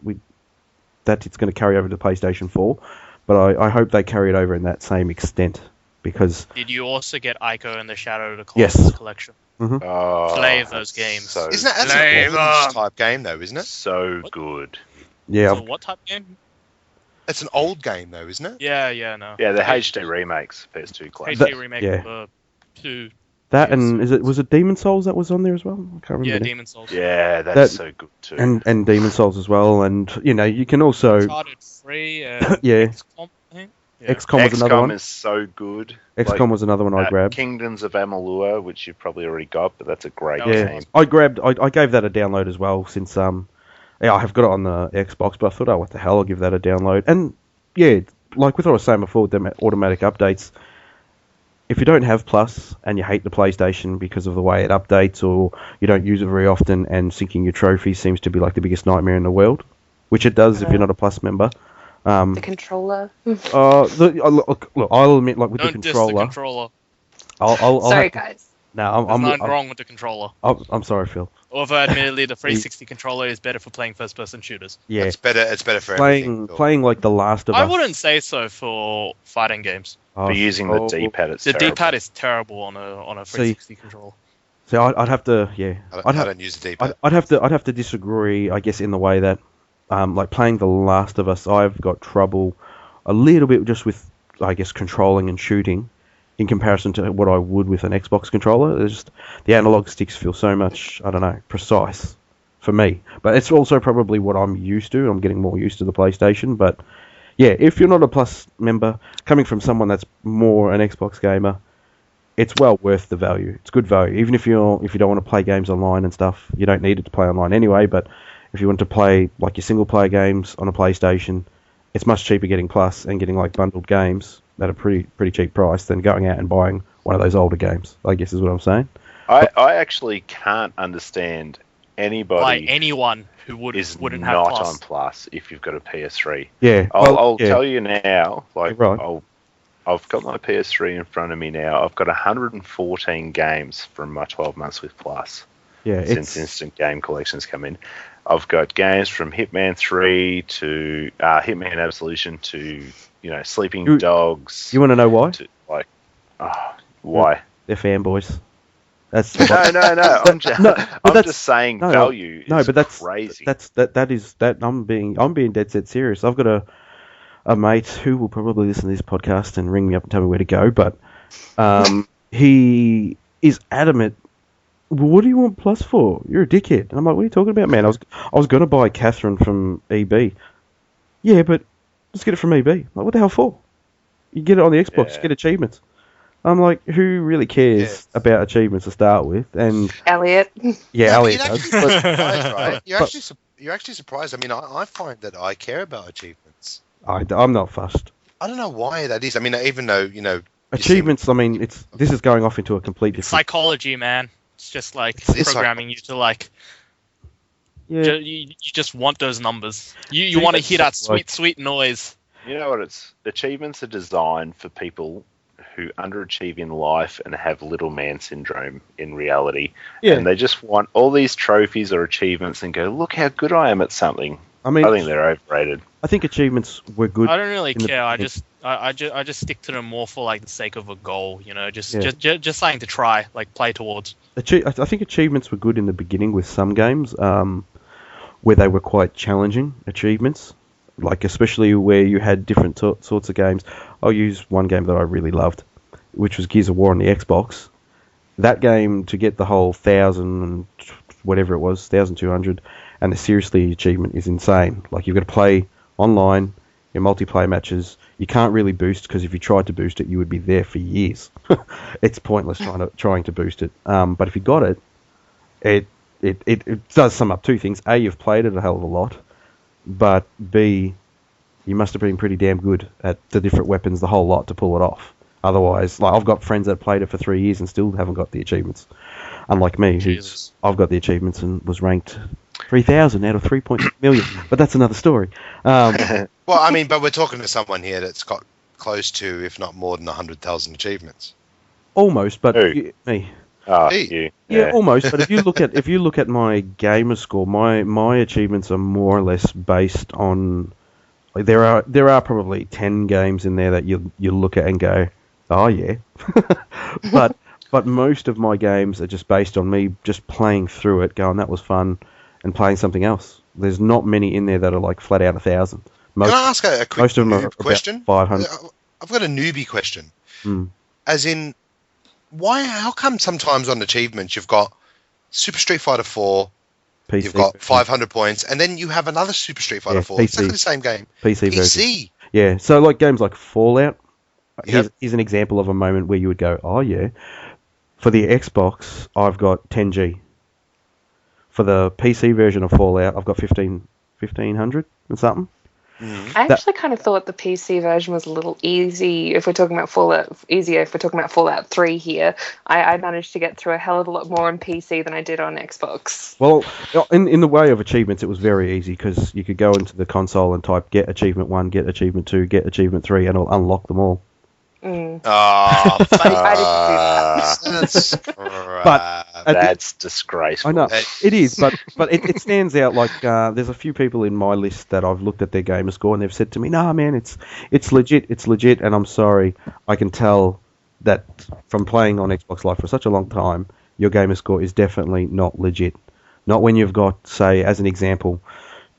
that it's going to carry over to PlayStation 4, but I hope they carry it over in that same extent because Did you also get Ico and the Shadow of the Yes. Colossus collection? Oh, Play those games. So, Isn't that Flavor. an old type game though? Isn't it? so What? good. yeah, So what type game? It's an old game though, isn't it? Yeah, no. Yeah, the HD remakes, PS2 classic. HD remake yeah. of 2. that and was it Demon Souls that was on there as well? I can't remember. Yeah, now. Demon Souls. Yeah, that's That- so good too. and Demon Souls as well, and you can also Uncharted 3 and Yeah. XCOM, I think. Yeah. XCOM was another XCOM one. is so good. XCOM was another one I grabbed. Kingdoms of Amalur, which you've probably already got, but that's a great That was Yeah, game. I gave that a download as well since I have got it on the Xbox, but I thought, oh, what the hell, I'll give that a download. And yeah, like with what I was saying before, with them automatic updates, if you don't have Plus and you hate the PlayStation because of the way it updates or you don't use it very often and syncing your trophies seems to be like the biggest nightmare in the world, which it does if you're not a Plus member. The controller. Look, I'll admit, like with Don't the diss the controller, controller. I'll Sorry, guys. No, There's nothing wrong with the controller. I'm sorry, Phil. Although, admittedly, the 360 controller is better for playing first-person shooters. Yeah, It's better for playing everything. playing like The Last of Us. I wouldn't say so for fighting games. Oh, For using the D-pad, it's The terrible. D-pad is terrible on a 360 controller. So I'd have to, yeah. I don't use the D-pad. I'd have to disagree, I guess, in the way that, like playing The Last of Us, I've got trouble a little bit just with, I guess, controlling and shooting in comparison to what I would with an Xbox controller. It's just the analog sticks feel so much, I don't know, precise for me. But it's also probably what I'm used to. I'm getting more used to the PlayStation. But yeah, if you're not a Plus member, coming from someone that's more an Xbox gamer, it's well worth the value. It's good value. Even if you don't want to play games online and stuff, you don't need it to play online anyway. But if you want to play like your single player games on a PlayStation, it's much cheaper getting Plus and getting like bundled games at a pretty cheap price than going out and buying one of those older games, I guess is what I'm saying. I actually can't understand anybody Like anyone who wouldn't have not Plus. on Plus if you've got a PS3. Yeah. I'll yeah. tell you now, like Right. I've got my PS3 in front of me now. I've got 114 games from my 12 months with Plus. Yeah, Since Instant Game Collections come in. I've got games from Hitman 3 to Hitman Absolution to, Sleeping Dogs. You want to know why? To, why? They're fanboys. That's No. I'm just saying no, value no, is but that's crazy. I'm being dead set serious. I've got a mate who will probably listen to this podcast and ring me up and tell me where to go, but he is adamant. Well, what do you want Plus for? You're a dickhead. And I'm like, what are you talking about, man? I was going to buy Catherine from EB. Yeah, but let's get it from EB. Like, what the hell for? You get it on the Xbox, get achievements. I'm like, who really cares about achievements to start with? And Elliot. yeah, Elliot You're does. actually surprised, right? but- You're actually surprised. I mean, I find that I care about achievements. I'm not fussed. I don't know why that is. I mean, even though Achievements, I mean, this is going off into a complete different... Psychology, man. It's just like It's programming you to like. Yeah. You just want those numbers. You want to hear that sweet noise. You know what? Achievements are designed for people who underachieve in life and have little man syndrome in reality. Yeah. And they just want all these trophies or achievements and go, look how good I am at something. I mean, I think they're overrated. I think achievements were good. I don't really in the care. I beginning. just stick to them more for like the sake of a goal. Just Yeah. just something to try, like play towards. I think achievements were good in the beginning with some games, where they were quite challenging achievements, like especially where you had different sorts of games. I'll use one game that I really loved, which was Gears of War on the Xbox. That game, to get the whole 1,000 and whatever it was, 1,200, and the seriously achievement is insane. Like, you've got to play online in multiplayer matches. You can't really boost, because if you tried to boost it, you would be there for years. It's pointless trying to boost it. But if you got it, it does sum up two things. A, you've played it a hell of a lot, but B, you must have been pretty damn good at the different weapons, the whole lot, to pull it off. Otherwise, like, I've got friends that played it for 3 years and still haven't got the achievements. Unlike me, I've got the achievements and was ranked 3,000 out of 3.6 million. But that's another story. Well, I mean, but we're talking to someone here that's got close to, if not more than 100,000 achievements. Almost, but Who? me. You. Yeah, almost. But if you look at my gamer score, my achievements are more or less based on. Like, there are probably 10 games in there that you look at and go, Oh yeah, but most of my games are just based on me just playing through it, going that was fun, and playing something else. There's not many in there that are like flat out 1,000. Can I ask a quick most of them are noob question? 500. I've got a newbie question. Mm. As in, how come sometimes on achievements you've got Super Street Fighter 4, PC you've got version. 500 points, and then you have another Super Street Fighter 4, PC. exactly the same game. PC version. PC. Yeah, so like games like Fallout, Yep. here's an example of a moment where you would go, oh yeah. For the Xbox, I've got 10G. For the PC version of Fallout, I've got 1500 and something. I actually kind of thought the PC version was a little easy if we're talking about Fallout 3 here. I managed to get through a hell of a lot more on PC than I did on Xbox. Well, in the way of achievements, it was very easy because you could go into the console and type get achievement 1, get achievement 2, get achievement 3, and it'll unlock them all. Oh, I didn't do that. That's disgraceful. I know it is, but it stands out. Like there's a few people in my list that I've looked at their gamer score and they've said to me, "Nah, man, it's legit, and I'm sorry, I can tell that from playing on Xbox Live for such a long time, your gamer score is definitely not legit. Not when you've got, say, as an example,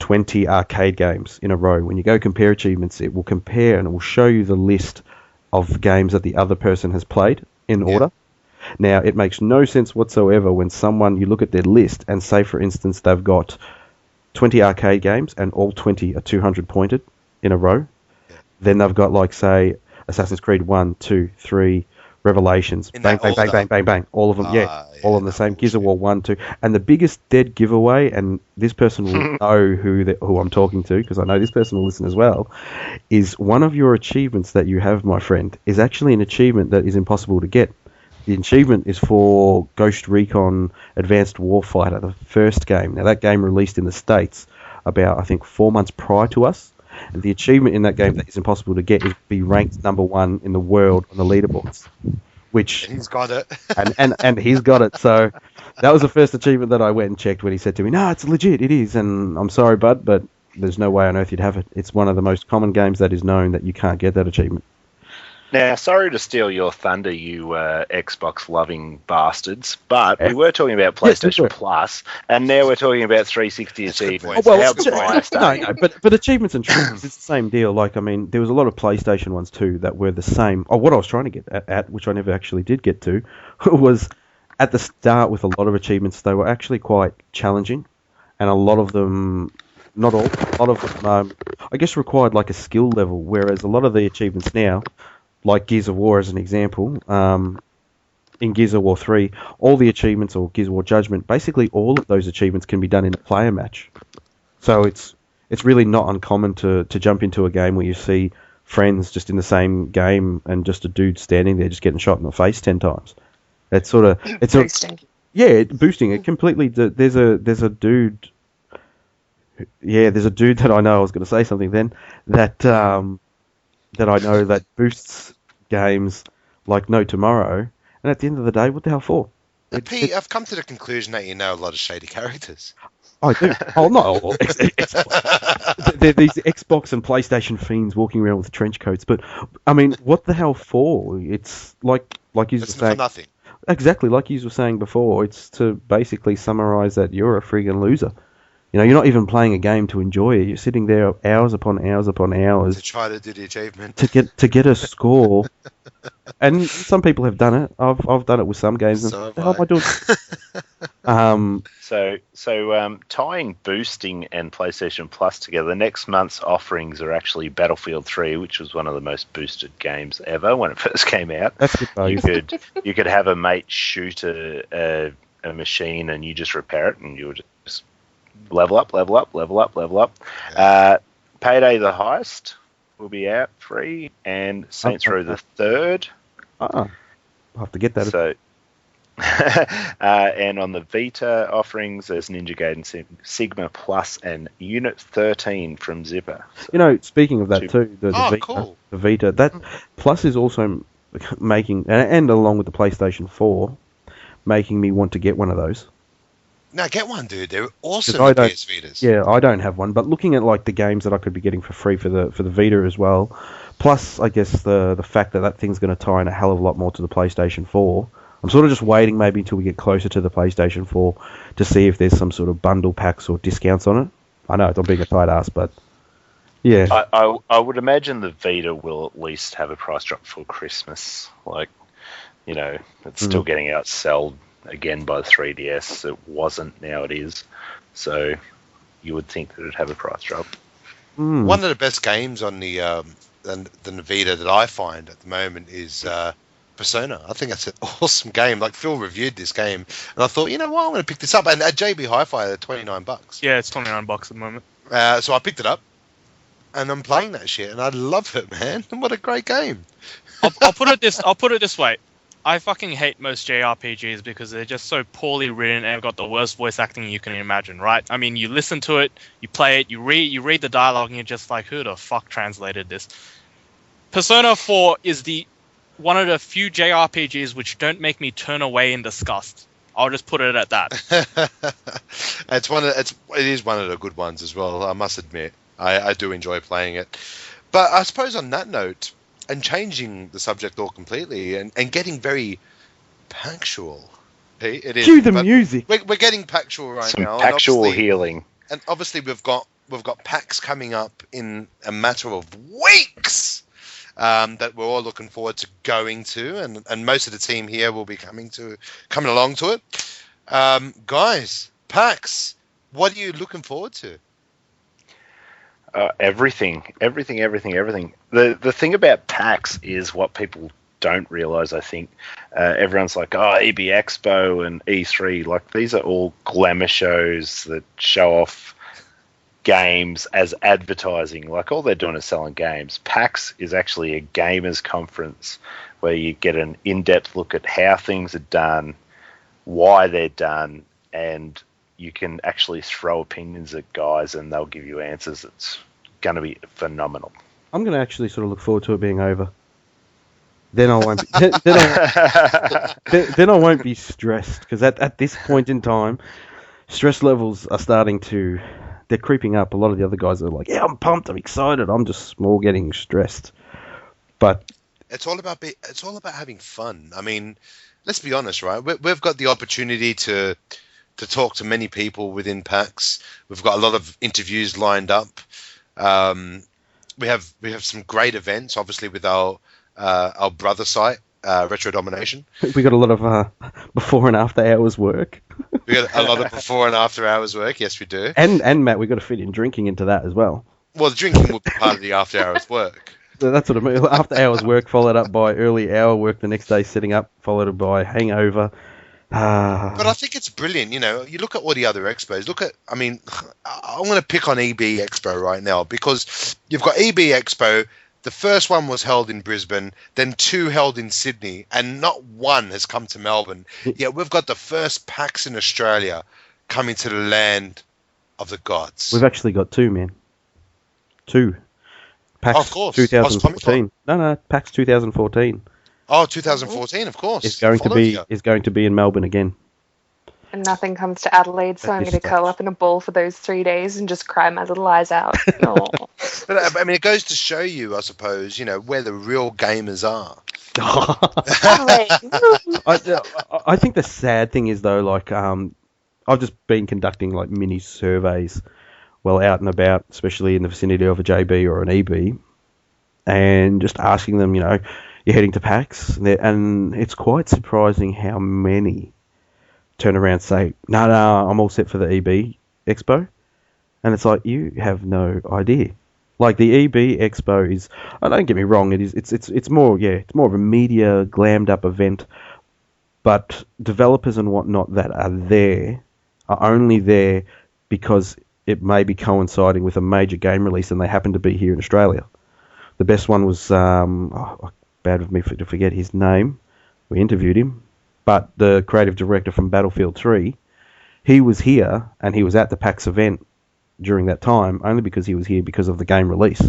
20 arcade games in a row. When you go compare achievements, it will compare and it will show you the list of games that the other person has played in order. Now, it makes no sense whatsoever when you look at their list and say, for instance, they've got 20 arcade games and all 20 are 200 pointed in a row. Then they've got, like, say, Assassin's Creed 1, 2, 3, Revelations, bang, bang, bang, bang, bang, bang, all of them, all on the same, Gears of War 1, 2, and the biggest dead giveaway, and this person will know who I'm talking to, because I know this person will listen as well, is one of your achievements that you have, my friend, is actually an achievement that is impossible to get. The achievement is for Ghost Recon Advanced Warfighter, the first game. Now, that game released in the States about, I think, 4 months prior to us. And the achievement in that game that is impossible to get is to be ranked number 1 in the world on the leaderboards. Which he's got it. and he's got it. So that was the first achievement that I went and checked when he said to me, "No, it's legit, it is." And I'm sorry, bud, but there's no way on earth you'd have it. It's one of the most common games that is known that you can't get that achievement. Now, sorry to steal your thunder, you Xbox-loving bastards, but we were talking about PlayStation Plus, and now we're talking about 360 achievements. How biased are you? No, but achievements and trophies, it's the same deal. Like, I mean, there was a lot of PlayStation ones too that were the same. Oh, what I was trying to get at, which I never actually did get to, was at the start with a lot of achievements, they were actually quite challenging, and a lot of them, not all, a lot of them, I guess required like a skill level, whereas a lot of the achievements now, like Gears of War as an example, in Gears of War 3, all the achievements, or Gears of War Judgment, basically all of those achievements can be done in a player match. So it's really not uncommon to jump into a game where you see friends just in the same game and just a dude standing there just getting shot in the face 10 times. It's sort of... It's boosting. Boosting it completely. There's a dude... Yeah, there's a dude that I know, I was going to say something then, that I know that boosts games like no tomorrow, and at the end of the day, what the hell for? Pete, I've come to the conclusion that you know a lot of shady characters. I do. Oh, not all. They're these Xbox and PlayStation fiends walking around with trench coats, but, I mean, what the hell for? It's like you were saying... for nothing. Exactly, like you were saying before, it's to basically summarize that you're a friggin' loser. You know, you're not even playing a game to enjoy it. You're sitting there hours upon hours upon hours to try to do the achievement to get a score. And some people have done it. I've done it with some games. So what the hell am I doing? So tying boosting and PlayStation Plus together, next month's offerings are actually Battlefield 3, which was one of the most boosted games ever when it first came out. That's good value. You could have a mate shoot a machine and you just repair it, and you would just level up. Yeah. Payday the Heist will be out free, and Saints Row the Third. I'll have to get that. So, and on the Vita offerings, there's Ninja Gaiden Sigma Plus and Unit 13 from Zipper. So, you know, speaking of that too, the Vita, cool. the Vita, that Plus is also making, and along with the PlayStation 4, making me want to get one of those. No, get one, dude. They're awesome PS Vitas. Yeah, I don't have one, but looking at like the games that I could be getting for free for the Vita as well, Plus, I guess the fact that thing's going to tie in a hell of a lot more to the PlayStation 4. I'm sort of just waiting maybe until we get closer to the PlayStation 4 to see if there's some sort of bundle packs or discounts on it. I know I'm being a tight ass, but yeah. I would imagine the Vita will at least have a price drop for Christmas. Like, you know, it's still getting outsold again by the 3DS. It wasn't, now it is. So you would think that it'd have a price drop. One of the best games on the Vita that I find at the moment is Persona. I think that's an awesome game. Like, Phil reviewed this game, and I thought, you know what, I'm going to pick this up. And at JB Hi-Fi, they're $29. Yeah, it's $29 at the moment. So I picked it up, and I'm playing that shit, and I love it, man. What a great game. I'll put it this way. I fucking hate most JRPGs because they're just so poorly written and have got the worst voice acting you can imagine, right? I mean, you listen to it, you play it, you read the dialogue, and you're just like, who the fuck translated this? Persona 4 is one of the few JRPGs which don't make me turn away in disgust. I'll just put it at that. It is one of the good ones as well, I must admit. I do enjoy playing it. But I suppose on that note, and changing the subject all completely, and getting very Paxual. It is. Cue the music. We're getting Paxual right Some now. Paxual healing. And obviously we've got PAX coming up in a matter of weeks. That we're all looking forward to going to, and most of the team here will be coming along to it. Guys, PAX, what are you looking forward to? Everything. The thing about PAX is what people don't realize, I think. Everyone's like, EB Expo and E3, like, these are all glamour shows that show off games as advertising. Like, all they're doing is selling games. PAX is actually a gamers conference where you get an in-depth look at how things are done, why they're done, and you can actually throw opinions at guys and they'll give you answers. It's going to be phenomenal. I'm going to actually sort of look forward to it being over. Then I won't. Then I won't be stressed, because at this point in time, stress levels are starting to. They're creeping up. A lot of the other guys are like, "Yeah, I'm pumped. I'm excited." I'm just more getting stressed. But it's all about having fun. I mean, let's be honest, right? We've got the opportunity to talk to many people within PAX. We've got a lot of interviews lined up. We have some great events, obviously, with our brother site, Retro Domination. We got a lot of before and after hours work. We got a lot of before and after hours work. Yes, we do. And Matt, we got to fit in drinking into that as well. Well, the drinking will be part of the after hours work. So that's what I mean. After hours work, followed up by early hour work the next day, setting up, followed by hangover. But I think it's brilliant. You know, you look at all the other expos. I'm going to pick on EB Expo right now, because you've got EB Expo. The first one was held in Brisbane, then 2 held in Sydney, and not one has come to Melbourne. Yet we've got the first PAX in Australia coming to the land of the gods. We've actually got 2, man. 2. PAX of course. 2014. No, PAX 2014. Oh, 2014, of course. Is going to be in Melbourne again. And nothing comes to Adelaide, so I'm going to curl up in a ball for those 3 days and just cry my little eyes out. But I mean, it goes to show you, I suppose, where the real gamers are. I think the sad thing is, though, like, I've just been conducting like mini surveys, out and about, especially in the vicinity of a JB or an EB, and just asking them, you're heading to PAX, and it's quite surprising how many turn around and say, no, I'm all set for the EB Expo. And it's like, you have no idea. Like, the EB Expo is, don't get me wrong, it's more of a media glammed up event, but developers and whatnot that are there are only there because it may be coinciding with a major game release and they happen to be here in Australia. The best one was, bad of me to forget his name. We interviewed him. But the creative director from Battlefield 3, he was here and he was at the PAX event during that time, only because he was here because of the game release,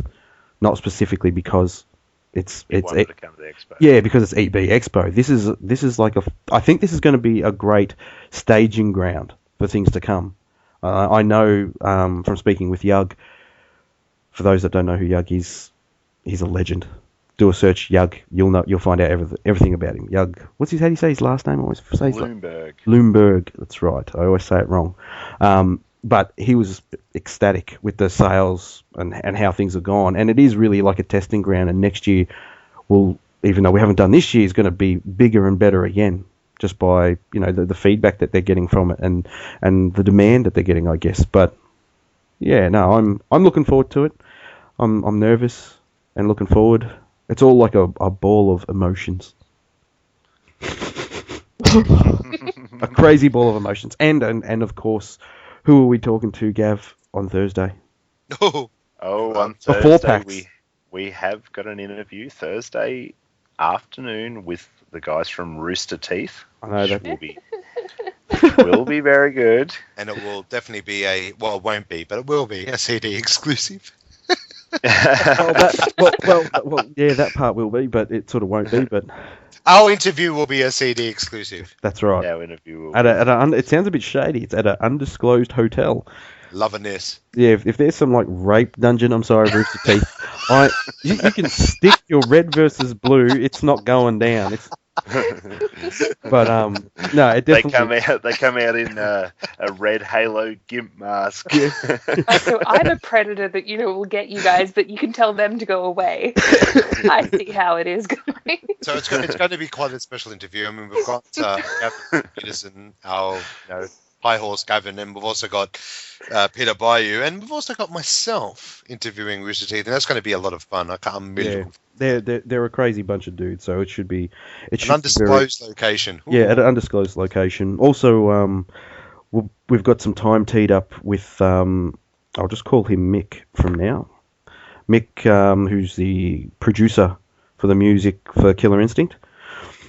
not specifically because it's to come to the expo. Yeah, because it's EB Expo. This is like I think this is going to be a great staging ground for things to come. I know from speaking with Yug. For those that don't know who Yug is, he's a legend. Do a search, Yug. You'll find out everything about him. Yug. How do you say his last name? I always say Bloomberg. Bloomberg. That's right. I always say it wrong. But he was ecstatic with the sales and how things have gone. And it is really like a testing ground. And next year, even though we haven't done this year, is going to be bigger and better again, just by the feedback that they're getting from it and the demand that they're getting, I guess. But yeah, no, I'm looking forward to it. I'm nervous and looking forward. It's all like a ball of emotions. A crazy ball of emotions. And of course, who are we talking to, Gav, on Thursday? On Before Thursday, PAX. we have got an interview Thursday afternoon with the guys from Rooster Teeth. I know that. Will be very good. And it will definitely be it won't be, but it will be a CD exclusive. Yeah, that part will be, but it sort of won't be. But our interview will be a CD exclusive. That's right. Our interview will it sounds a bit shady. It's at an undisclosed hotel. Loving this. Yeah, if there's some like rape dungeon, I'm sorry, Rooster Teeth. You can stick your red versus blue. It's not going down. But no, it definitely. They come out in a red halo gimp mask. Yeah. So I'm a predator that will get you guys, but you can tell them to go away. I see how it is going. So it's going to be quite a special interview. I mean, we've got Gavin Peterson, our high horse Gavin, and we've also got Peter Bayou, and we've also got myself interviewing Rooster Teeth, and that's going to be a lot of fun. I'm really they're a crazy bunch of dudes, so it should be an undisclosed location. Ooh. Yeah, at an undisclosed location. Also, we've got some time teed up with I'll just call him Mick from now. Mick, who's the producer for the music for Killer Instinct.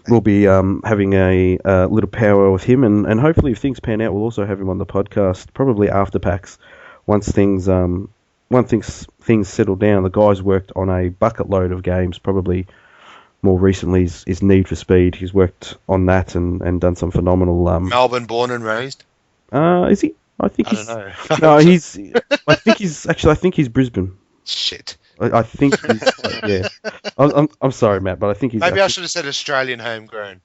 We'll be having a little powwow with him, and hopefully, if things pan out, we'll also have him on the podcast probably after PAX. Once things settle down. The guy's worked on a bucket load of games. Probably more recently is Need for Speed. He's worked on that and done some phenomenal. Melbourne, born and raised. Is he? I don't know. No, I think he's Brisbane. Shit. I think he's, yeah. I'm sorry, Matt, but I think he's... Maybe I should have said Australian homegrown.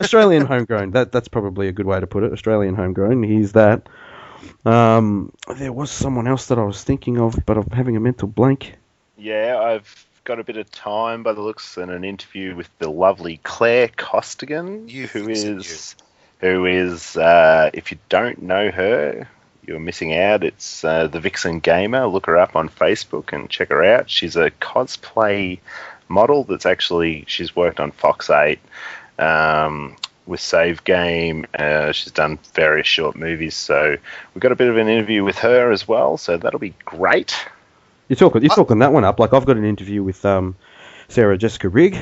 Australian homegrown. That's probably a good way to put it. Australian homegrown. He's that. There was someone else that I was thinking of, but I'm having a mental blank. Yeah, I've got a bit of time by the looks and an interview with the lovely Claire Costigan, who is, if you don't know her, you're missing out. It's the Vixen Gamer. Look her up on Facebook and check her out. She's a cosplay model she's worked on Fox 8 with Save Game. She's done various short movies, so we've got a bit of an interview with her as well, so that'll be great. You're talking that one up. Like, I've got an interview with Sarah Jessica Rigg.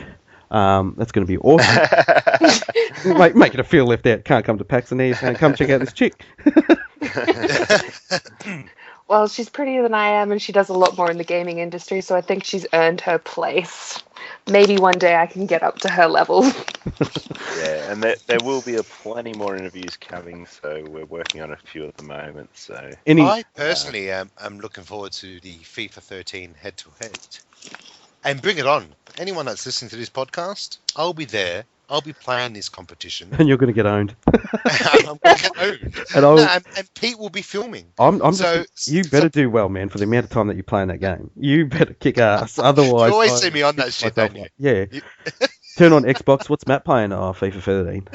That's going to be awesome. Making her feel left out. Can't come to PAX and come check out this chick. Well, she's prettier than I am, and she does a lot more in the gaming industry, so I think she's earned her place. Maybe one day I can get up to her level. Yeah, and there will be plenty more interviews coming, so we're working on a few at the moment. So I personally am looking forward to the FIFA 13 head-to-head. And bring it on. Anyone that's listening to this podcast, I'll be there. I'll be playing this competition. And you're going to get owned. I'm going to get owned. And Pete will be filming. You better do well, man, for the amount of time that you play in that game. You better kick ass. Otherwise... You always see me on that shit, don't you? Yeah. Turn on Xbox. What's Matt playing? Oh, FIFA 13.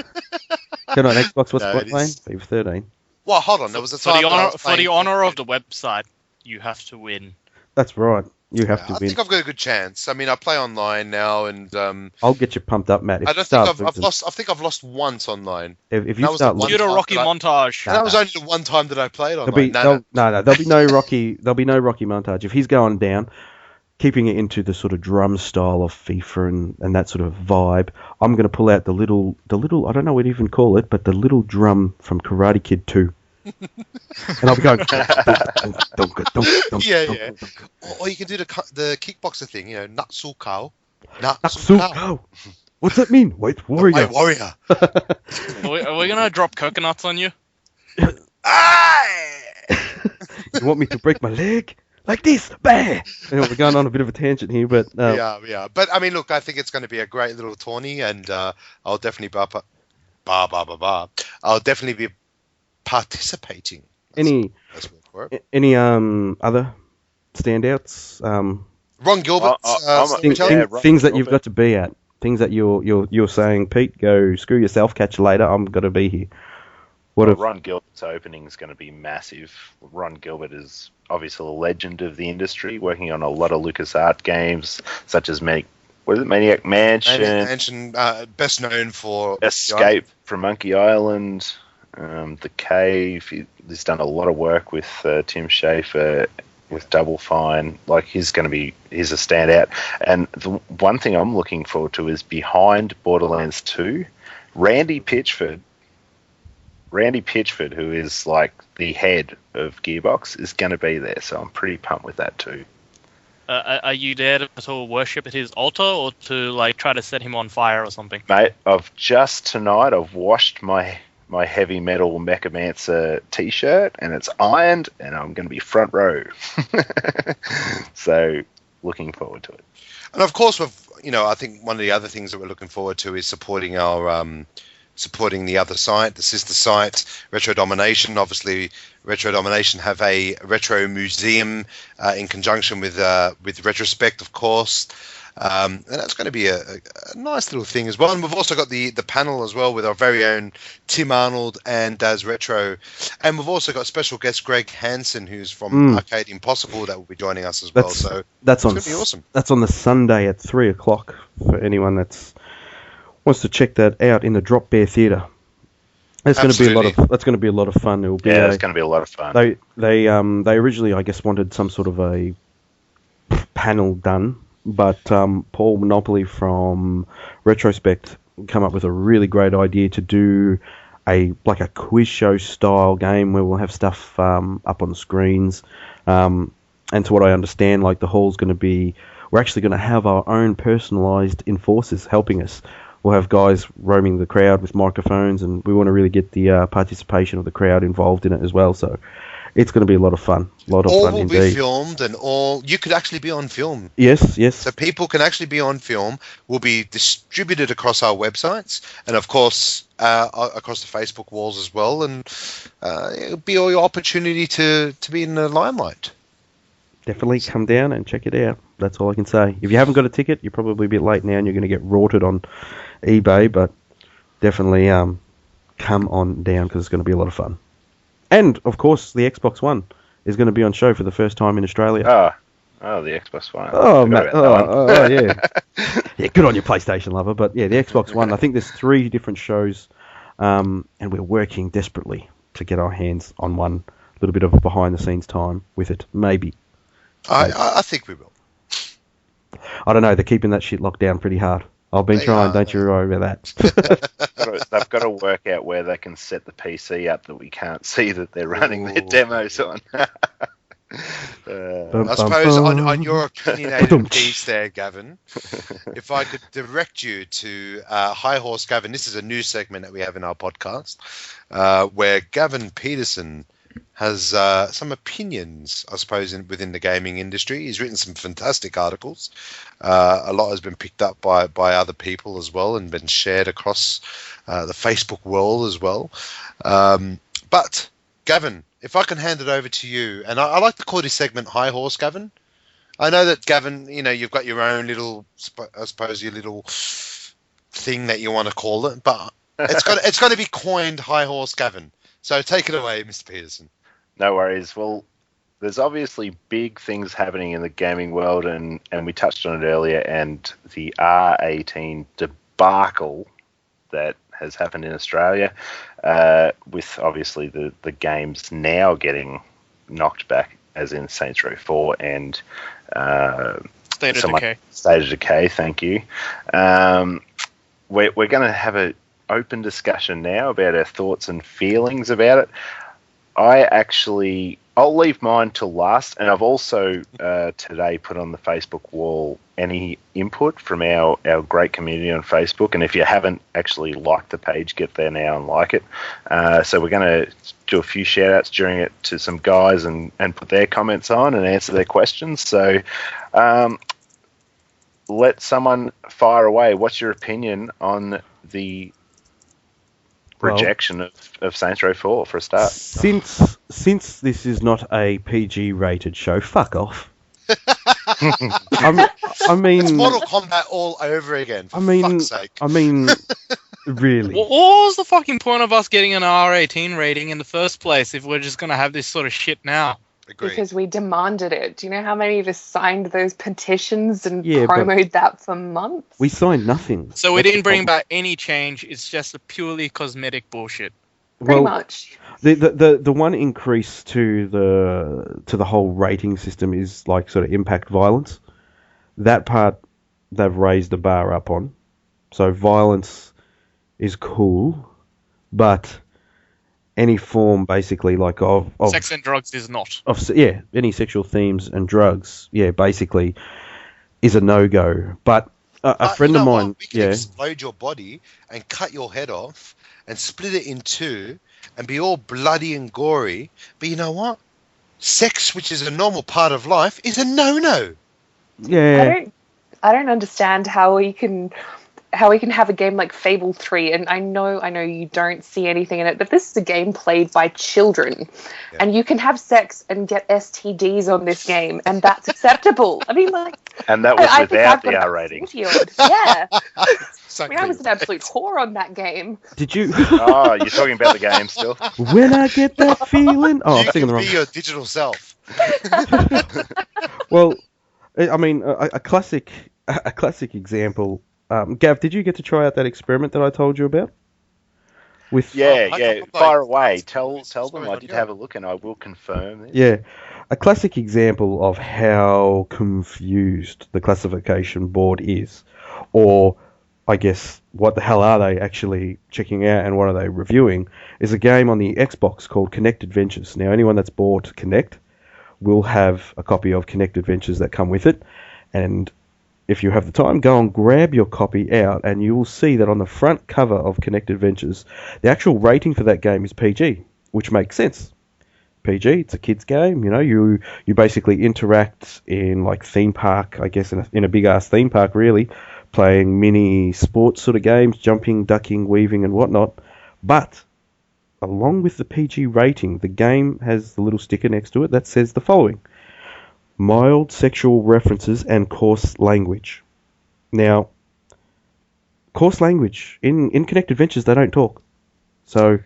Turn on Xbox. What's Matt playing? FIFA 13. Well, hold on. There was a time for the honor of the website, you have to win. That's right. You have to win. I think I've got a good chance. I mean, I play online now, and I'll get you pumped up, Matt. I think I've lost once online. If you start do the Rocky montage. That was only the one time that I played online. There'll be no Rocky. There'll be no Rocky montage. If he's going down, keeping it into the sort of drum style of FIFA and that sort of vibe, I'm going to pull out the little. I don't know what to even call it, but the little drum from Karate Kid 2. And I'll be going. Yeah. Or you can do the kickboxer thing, Natsu Kao. Natsu Kao. What's that mean? White warrior. White warrior. Are we gonna drop coconuts on you? You want me to break my leg? like this, bang. Anyway, we're going on a bit of a tangent here, but yeah. But I mean, look, I think it's going to be a great little tourney, and I'll definitely I'll definitely be participating. Any other standouts? Ron Gilbert, things that you've got to be at, things that you're saying, Pete, go screw yourself, catch you later. I'm gonna be here. Ron Gilbert's opening is going to be massive. Ron Gilbert is obviously a legend of the industry, working on a lot of LucasArts games, such as Maniac Mansion, best known for Escape from Monkey Island, The Cave. He's done a lot of work with Tim Schafer, with Double Fine. Like, he's a standout. And the one thing I'm looking forward to is behind Borderlands 2, Randy Pitchford, who is like the head of Gearbox, is going to be there. So I'm pretty pumped with that too. Are you there to sort of worship at his altar, or to like try to set him on fire or something? Mate, I've washed my heavy metal Mechamancer t-shirt, and it's ironed, and I'm going to be front row. So looking forward to it. And of course, I think one of the other things that we're looking forward to is supporting the other site, the sister site, Retro Domination. Obviously, Retro Domination have a retro museum in conjunction with Retrospect, of course. And that's going to be a nice little thing as well. And we've also got the panel as well with our very own Tim Arnold and Daz Retro. And we've also got special guest Greg Hansen, who's from Arcade Impossible, that will be joining us as well. So that's going to be awesome. That's on the Sunday at 3:00 for anyone that's wants to check that out in the Drop Bear Theatre. That's going to be a lot of fun. It's going to be a lot of fun. They originally, I guess, wanted some sort of a panel done, but Paul Monopoly from Retrospect come up with a really great idea to do a quiz show style game where we'll have stuff up on the screens. And to what I understand, like, the hall's going to be, we're actually going to have our own personalised enforcers helping us. We'll have guys roaming the crowd with microphones, and we want to really get the participation of the crowd involved in it as well. So it's going to be a lot of fun. All will be filmed, and you could actually be on film. Yes. So people can actually be on film. Will be distributed across our websites, and of course across the Facebook walls as well. And it'll be all your opportunity to be in the limelight. Definitely come down and check it out. That's all I can say. If you haven't got a ticket, you're probably a bit late now and you're going to get rorted on eBay, but definitely come on down because it's going to be a lot of fun. And, of course, the Xbox One is going to be on show for the first time in Australia. Oh, the Xbox One. Yeah. Yeah, good on your PlayStation lover. But, yeah, the Xbox One, I think there's 3 different shows, and we're working desperately to get our hands on one. A little bit of behind-the-scenes time with it, maybe. I think we will. I don't know. They're keeping that shit locked down pretty hard. I've been trying. Don't you worry about that. They've got to work out where they can set the PC up that we can't see that they're running their demos on. I suppose on your opinionated piece there, Gavin, if I could direct you to High Horse Gavin. This is a new segment that we have in our podcast where Gavin Peterson has some opinions, I suppose, within the gaming industry. He's written some fantastic articles. A lot has been picked up by other people as well and been shared across the Facebook world as well. But, Gavin, if I can hand it over to you, and I like to call this segment High Horse, Gavin. I know that, Gavin, you've got your own little, I suppose, your little thing that you want to call it, but it's got to be coined High Horse, Gavin. So take it away, Mr. Peterson. No worries. Well, there's obviously big things happening in the gaming world, and we touched on it earlier, and the R18 debacle that has happened in Australia, with obviously the games now getting knocked back, as in Saints Row 4 and State of Decay. State of Decay, thank you. We're going to have an open discussion now about our thoughts and feelings about it. I actually I'll leave mine till last, and I've also today put on the Facebook wall any input from our great community on Facebook. And if you haven't actually liked the page, get there now and like it. So we're going to do a few shout-outs during it to some guys and put their comments on and answer their questions. So let someone fire away. What's your opinion on the rejection of Saints Row 4 for a start? Since this is not a PG rated show, fuck off. I mean, it's Mortal Kombat all over again. For fuck's sake. I mean, really. What was the fucking point of us getting an R18 rating in the first place if we're just gonna have this sort of shit now? Agreed. Because we demanded it. Do you know how many of us signed those petitions and promoted that for months? We signed nothing. So we didn't bring back any change. It's just a purely cosmetic bullshit. Pretty much. The one increase to the whole rating system is like sort of impact violence. That part they've raised the bar up on. So violence is cool, but any form basically like of sex and drugs is not. Any sexual themes and drugs, basically is a no-go. But a friend of mine, we can explode your body and cut your head off and split it in two and be all bloody and gory. But you know what? Sex, which is a normal part of life, is a no-no. Yeah. I don't understand how we can have a game like Fable 3, and I know you don't see anything in it, but this is a game played by children, and you can have sex and get STDs on this game, and that's acceptable. I mean, like... And that was without the R rating. Yeah. I mean, I was an absolute whore on that game. Did you... Oh, you're talking about the game still? When I get that feeling... Oh, I'm thinking the wrong... You can be your digital self. Well, I mean, a classic example... Gav, did you get to try out that experiment that I told you about? Fire away. Tell them I did have a look, and I will confirm this. Yeah, a classic example of how confused the classification board is, or I guess what the hell are they actually checking out and what are they reviewing, is a game on the Xbox called Kinect Adventures. Now, anyone that's bought Kinect will have a copy of Kinect Adventures that come with it, and if you have the time, go and grab your copy out, and you will see that on the front cover of Kinect Adventures, the actual rating for that game is PG, which makes sense. PG, it's a kid's game, you basically interact in like theme park, I guess in a big ass theme park really, playing mini sports sort of games, jumping, ducking, weaving and whatnot. But along with the PG rating, the game has the little sticker next to it that says the following: mild sexual references and coarse language. Now, coarse language in Kinect Adventures, they don't talk. So,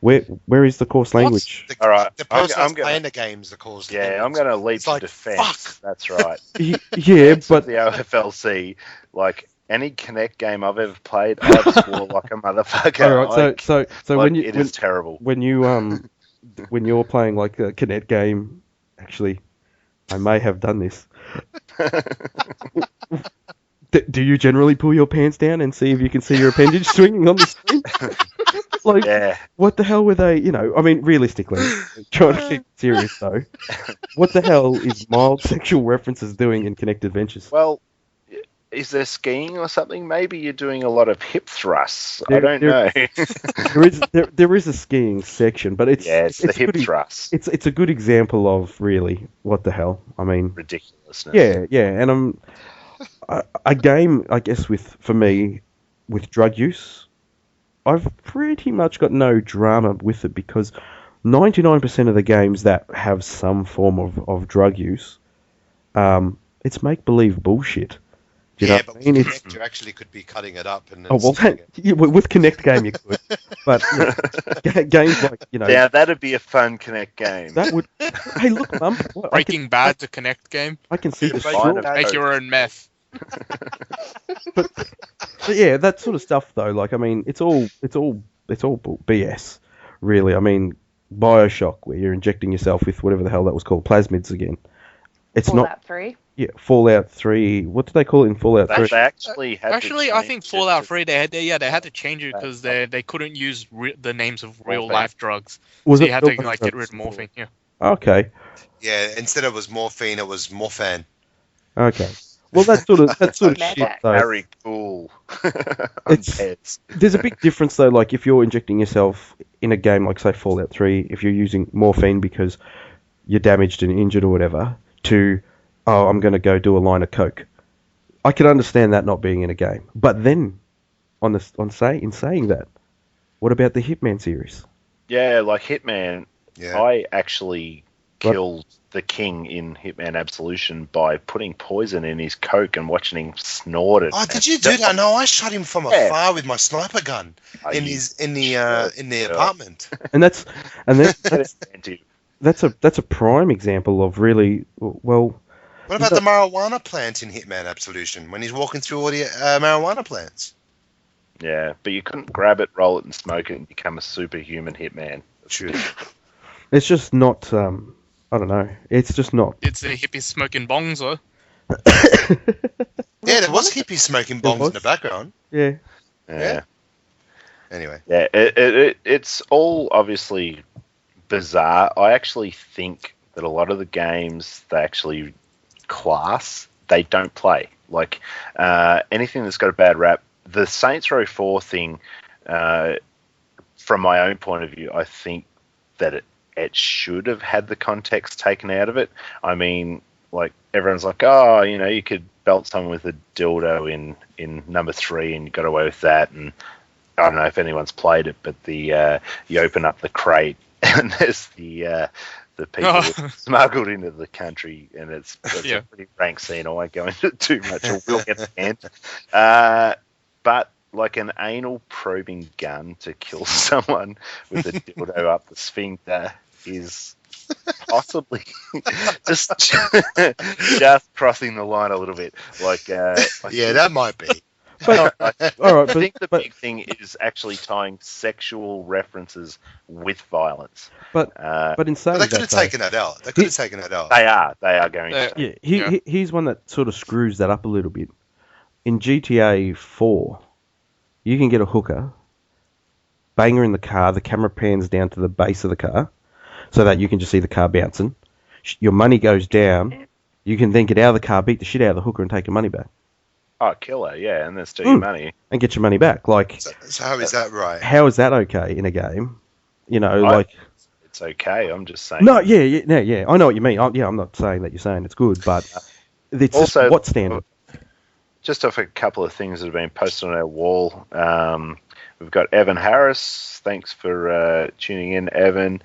where is the coarse language? All right, the person that's playing the game's the coarse language. Yeah, I'm going to lead to defense. Fuck. That's right. But the OFLC, like any Kinect game I've ever played, I've swore like a motherfucker. All right, so like, it is terrible. When you're playing like a Kinect game, actually, I may have done this. Do you generally pull your pants down and see if you can see your appendage swinging on the screen? What the hell were they, I mean, realistically, trying to keep it serious though, what the hell is mild sexual references doing in Kinect Adventures? Well, is there skiing or something? Maybe you're doing a lot of hip thrusts. I don't know. there is a skiing section, but it's the hip thrusts. It's a good example of really what the hell. I mean, ridiculousness. Yeah, and a game, I guess, for me with drug use, I've pretty much got no drama with it because 99% of the games that have some form of drug use, it's make believe bullshit. But with Kinect, you actually could be cutting it up. And with Kinect game you could, but games like yeah, that'd be a fun Kinect game. That would. Hey, look, Mum. Breaking Bad to Kinect game. I can see the straw. Make your own meth. but yeah, that sort of stuff though. Like, I mean, it's all BS, really. I mean, BioShock, where you're injecting yourself with whatever the hell that was called, plasmids again. It's Fallout not 3. Yeah, Fallout 3. What do they call it in Fallout 3? They actually, I think Fallout 3 they had to change it because they couldn't use the names of real life drugs. So you had to get rid of morphine. Yeah. Okay. Yeah, instead of was morphine, it was morphan. Okay. Well, that sort of Mega. shit, though. Very cool. There's a big difference, though, like, if you're injecting yourself in a game like, say, Fallout 3, if you're using morphine because you're damaged and injured or whatever, to, oh, I'm going to go do a line of coke. I can understand that not being in a game. But then, in saying that, what about the Hitman series? Yeah, like Hitman, Yeah. I actually killed the king in Hitman Absolution by putting poison in his coke and watching him snort it. Oh, did you do that? No, I shot him from Yeah. afar with my sniper gun in the apartment. And that's Incentive. a prime example of really, well, What about the marijuana plant in Hitman Absolution when he's walking through all the marijuana plants? Yeah, but you couldn't grab it, roll it, and smoke it and become a superhuman hitman. True. it's just not, I don't know, it's just not. It's the hippies smoking bongs, though. Yeah, there was hippies smoking bombs was. in the background. Yeah. Yeah. Anyway. Yeah, it's all obviously bizarre. I actually think that a lot of the games they actually class, they don't play. Like anything that's got a bad rap. The Saints Row 4 thing, from my own point of view, I think that it should have had the context taken out of it. I mean, like, everyone's like, oh, you know, you could belt someone with a dildo in number 3 and you got away with that. And I don't know if anyone's played it, but you open up the crate and there's the people smuggled into the country, and it's a pretty rank scene. I won't go into it too much, or we'll get banned. But like an anal probing gun to kill someone with a dildo up the sphincter is possibly just crossing the line a little bit. Like, Yeah, that might be. But, all right, I think the big thing is actually tying sexual references with violence. But in saying But they could have that, taken that out. They could have taken that out. They are going to. yeah, here's one that sort of screws that up a little bit. In GTA 4, you can get a hooker, bang her in the car, the camera pans down to the base of the car, so that you can just see the car bouncing. Your money goes down. You can then get out of the car, beat the shit out of the hooker, and take your money back. Oh, kill her, yeah, and then steal your money. And get your money back. Like, So how is that right? how is that okay in a game? You know, It's okay, I'm just saying. No, yeah. I know what you mean. I'm not saying that you're saying it's good, but it's Also, just what standard? Just off a couple of things that have been posted on our wall. We've got Evan Harris. Thanks for tuning in, Evan.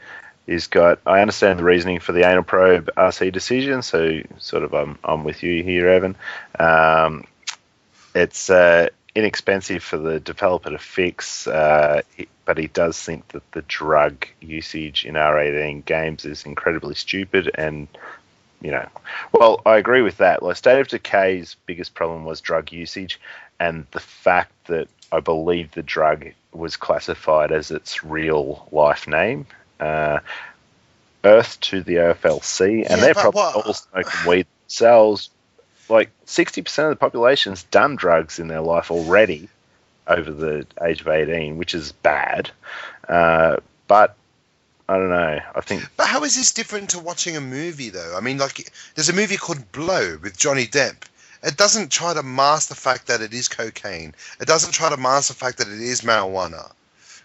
He's got, I understand the reasoning for the anal probe RC decision, so sort of I'm with you here, Evan. It's inexpensive for the developer to fix, but he does think that the drug usage in R18 games is incredibly stupid and, you know, well, I agree with that. Like, State of Decay's biggest problem was drug usage, and the fact that I believe the drug was classified as its real life name, Earth to the OFLC, and they're probably all smoking weed themselves. Like, 60% of the population's done drugs in their life already over the age of 18, which is bad. But I don't know. I think. But how is this different to watching a movie, though? I mean, like, there's a movie called Blow with Johnny Depp. It doesn't try to mask the fact that it is cocaine. It doesn't try to mask the fact that it is marijuana,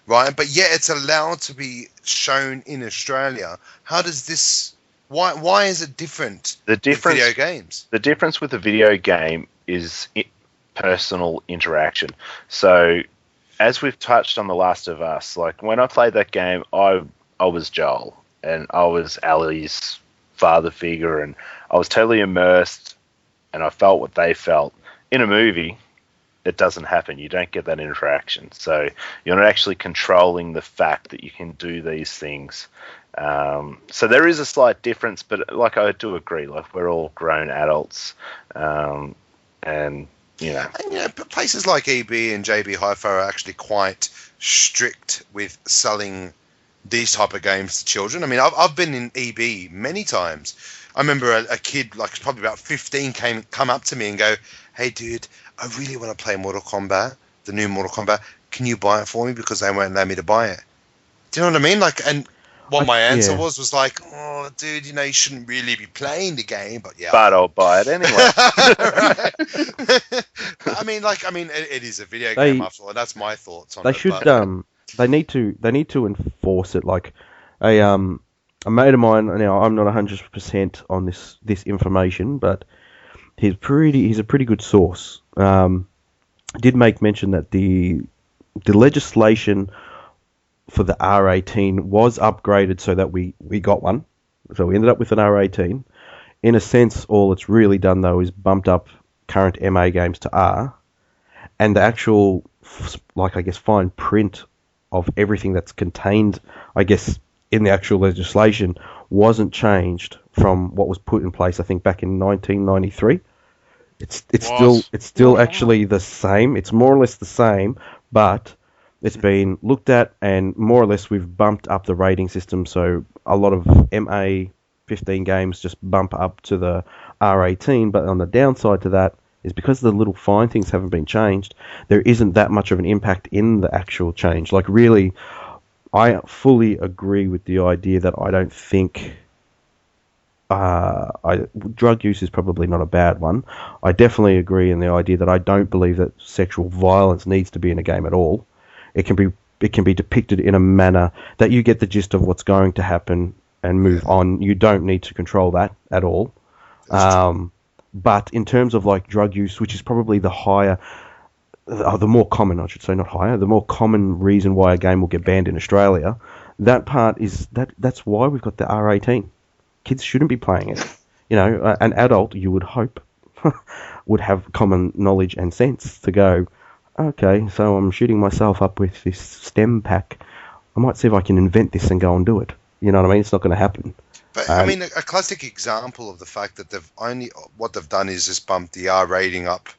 right? But yet it's allowed to be shown in Australia. How does this? Why is it different? The difference. With video games. The difference with a video game is personal interaction. So, as we've touched on The Last of Us, like, when I played that game, I was Joel, and I was Ellie's father figure, and I was totally immersed, and I felt what they felt. In a movie, it doesn't happen. You don't get that interaction. So you're not actually controlling the fact that you can do these things. So there is a slight difference, but, like, I do agree. Like, we're all grown adults, and you know. And, you know, places like EB and JB Hi-Fi are actually quite strict with selling these type of games to children. I mean, I've been in EB many times. I remember a kid, like, probably about 15, come up to me and go, "Hey, dude, I really want to play Mortal Kombat, the new Mortal Kombat. Can you buy it for me? Because they won't allow me to buy it." Do you know what I mean? Like, and what my answer was like, oh, dude, you shouldn't really be playing the game, but yeah. But I'll buy it anyway. I mean, it is a video game after all, and that's my thoughts on it. They should, they need to enforce it. Like a mate of mine. Now, I'm not 100% on this information, but he's a pretty good source. Did make mention that the legislation for the R18 was upgraded so that we got one. So we ended up with an R18. In a sense, all it's really done, though, is bumped up current MA games to R. And the actual, fine print of everything that's contained, in the actual legislation wasn't changed from what was put in place, I think, back in 1993. It's still actually the same. It's more or less the same, but it's been looked at, and more or less we've bumped up the rating system. So a lot of MA 15 games just bump up to the R18. But on the downside to that is because the little fine things haven't been changed, there isn't that much of an impact in the actual change. Like, really, I fully agree with the idea that I don't think drug use is probably not a bad one. I definitely agree in the idea that I don't believe that sexual violence needs to be in a game at all. It can be depicted in a manner that you get the gist of what's going to happen and move on. You don't need to control that at all. But in terms of like drug use, which is probably the more common, I should say, not higher, the more common reason why a game will get banned in Australia, that part is that's why we've got the R18. Kids shouldn't be playing it. An adult, you would hope, would have common knowledge and sense to go, okay, so I'm shooting myself up with this stem pack. I might see if I can invent this and go and do it. You know what I mean? It's not going to happen. But I mean, a classic example of the fact that what they've done is just bumped the R rating up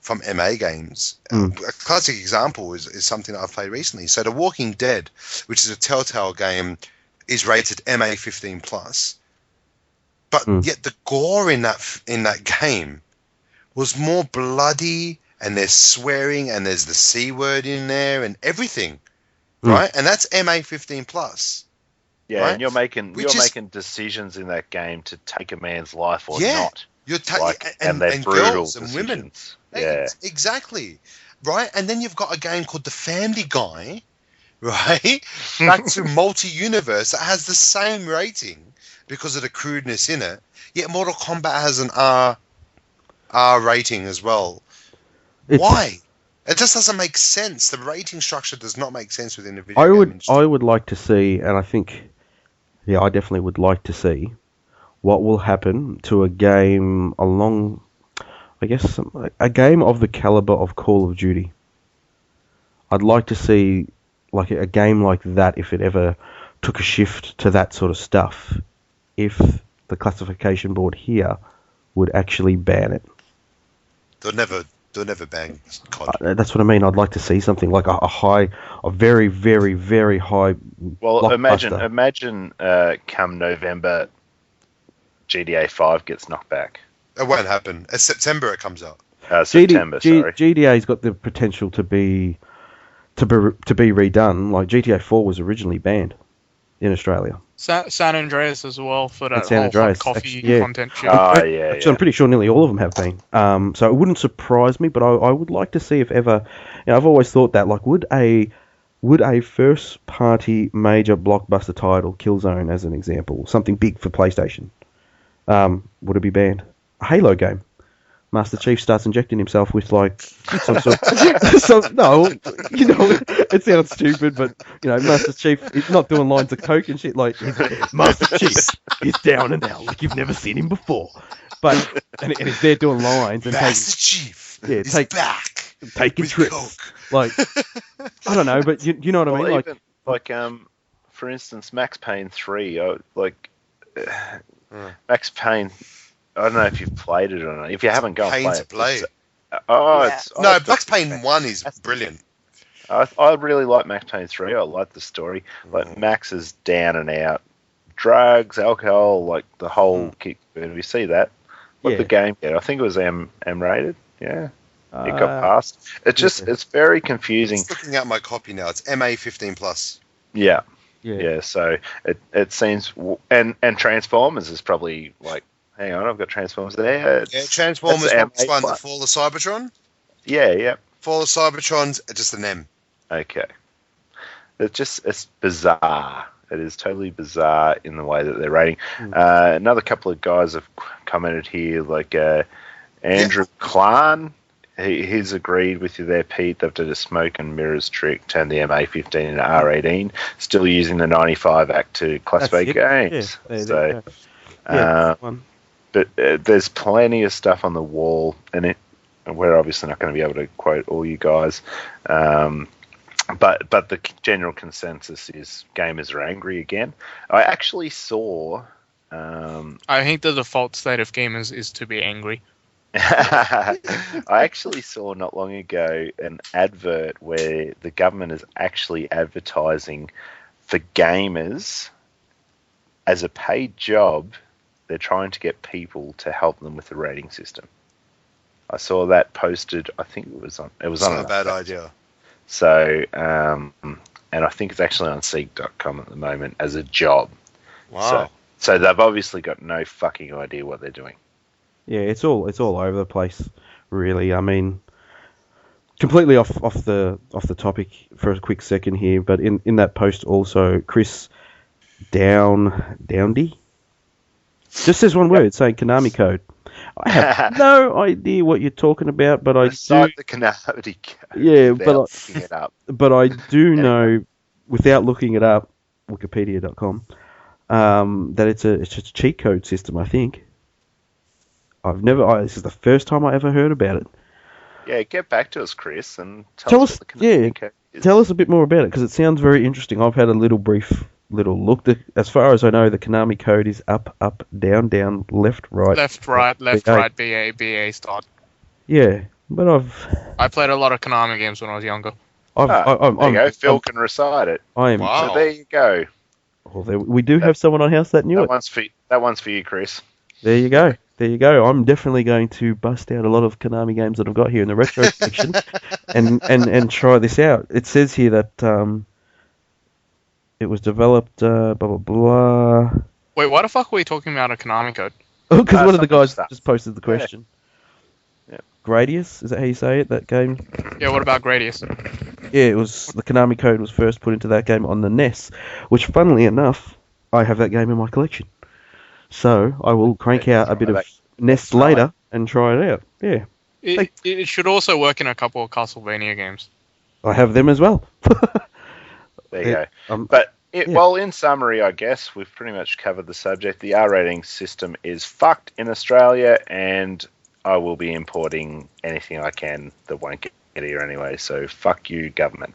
from MA games. A classic example is something that I've played recently. So The Walking Dead, which is a Telltale game, is rated MA 15 plus. But yet the gore in that game was more bloody, and there's swearing, and there's the C word in there, and everything, right? And that's MA 15 plus. Yeah, right? And you're making decisions in that game to take a man's life or not. You're and they're brutal girls and women. Yeah, exactly. Right, and then you've got a game called The Family Guy, right? Back to multi-universe that has the same rating because of the crudeness in it. Yet Mortal Kombat has an R rating as well. Why? It just doesn't make sense. The rating structure does not make sense within the video game industry. I would like to see, and I think, I definitely would like to see what will happen to a game a game of the caliber of Call of Duty. I'd like to see like a game like that, if it ever took a shift to that sort of stuff, if the classification board here would actually ban it. They'll never ban COD. That's what I mean. I'd like to see something like a very, very, very high. Well, imagine come November, GTA 5 gets knocked back. It won't happen. It's September it comes out. September, sorry. GTA's got the potential to be redone. Like GTA 4 was originally banned in Australia. San Andreas as well for that San Andreas, coffee content shit. Actually, I'm pretty sure nearly all of them have been. So it wouldn't surprise me, but I would like to see if ever. I've always thought that would a first party major blockbuster title, Killzone as an example, something big for PlayStation, would it be banned? A Halo game. Master Chief starts injecting himself with some sort of... no, it sounds stupid, but, Master Chief is not doing lines of coke and shit Master Chief is down and out like you've never seen him before. But, and he's there doing lines. And Master Chief is back. Taking trips. Coke. I don't know, but you know what I mean? Even, for instance, Max Payne 3, Max Payne... I don't know if you've played it or not. If you haven't, go and play it. Max Payne 1 is brilliant. I really like Max Payne 3. I like the story. Max is down and out. Drugs, alcohol, the whole kick. We see that. The game get? I think it was M rated. Yeah. It got passed. It's very confusing. I'm just looking at my copy now. It's MA 15 plus. Yeah. Yeah, so it seems, and Transformers is probably like, hang on, I've got Transformers there. Transformers Box 1, The Fall of Cybertron. Yeah. Fall of Cybertron's just an M. Okay. It's bizarre. It is totally bizarre in the way that they're rating. Another couple of guys have commented here, like Andrew Klan. He's agreed with you there, Pete. They've done a smoke and mirrors trick, turned the MA15 into R18, still using the 95 Act to classify games. But there's plenty of stuff on the wall, and we're obviously not going to be able to quote all you guys. But the general consensus is gamers are angry again. I actually saw... I think the default state of gamers is to be angry. I actually saw not long ago an advert where the government is actually advertising for gamers as a paid job. They're trying to get people to help them with the rating system. I saw that posted. I think it was on. It was on. Not a bad idea. So, and I think it's actually on Seek.com at the moment as a job. Wow. So they've obviously got no fucking idea what they're doing. Yeah, it's all over the place, really. I mean, completely off the topic for a quick second here, but in that post also, Chris Downdy just says one word, saying Konami code. I have no idea what you're talking about, but I do. The Konami code. Yeah, looking it up. But I do know, without looking it up, Wikipedia.com, that it's a cheat code system. I think. This is the first time I ever heard about it. Yeah, get back to us, Chris, and tell us what the Konami code is. Tell us a bit more about it, because it sounds very interesting. I've had a brief look. As far as I know, the Konami code is up, down, left, right. Left, right, BA, start. Yeah, but I played a lot of Konami games when I was younger. There you go. Phil can recite it. Wow. So there you go. Well, we do have someone on house that knew it. That one's for you, Chris. There you go. I'm definitely going to bust out a lot of Konami games that I've got here in the retro section and try this out. It says here that it was developed blah blah blah. Wait, why the fuck were we talking about a Konami code? Oh, because one of the guys just posted the question. Yeah. Gradius, is that how you say it? That game? Yeah. What about Gradius? Yeah, it was the Konami code was first put into that game on the NES, which, funnily enough, I have that game in my collection. So I will crank out a bit of NES later and try it out. Yeah. It should also work in a couple of Castlevania games. I have them as well. There you go. Well, in summary, I guess we've pretty much covered the subject. The R rating system is fucked in Australia, and I will be importing anything I can that won't get here anyway. So fuck you, government.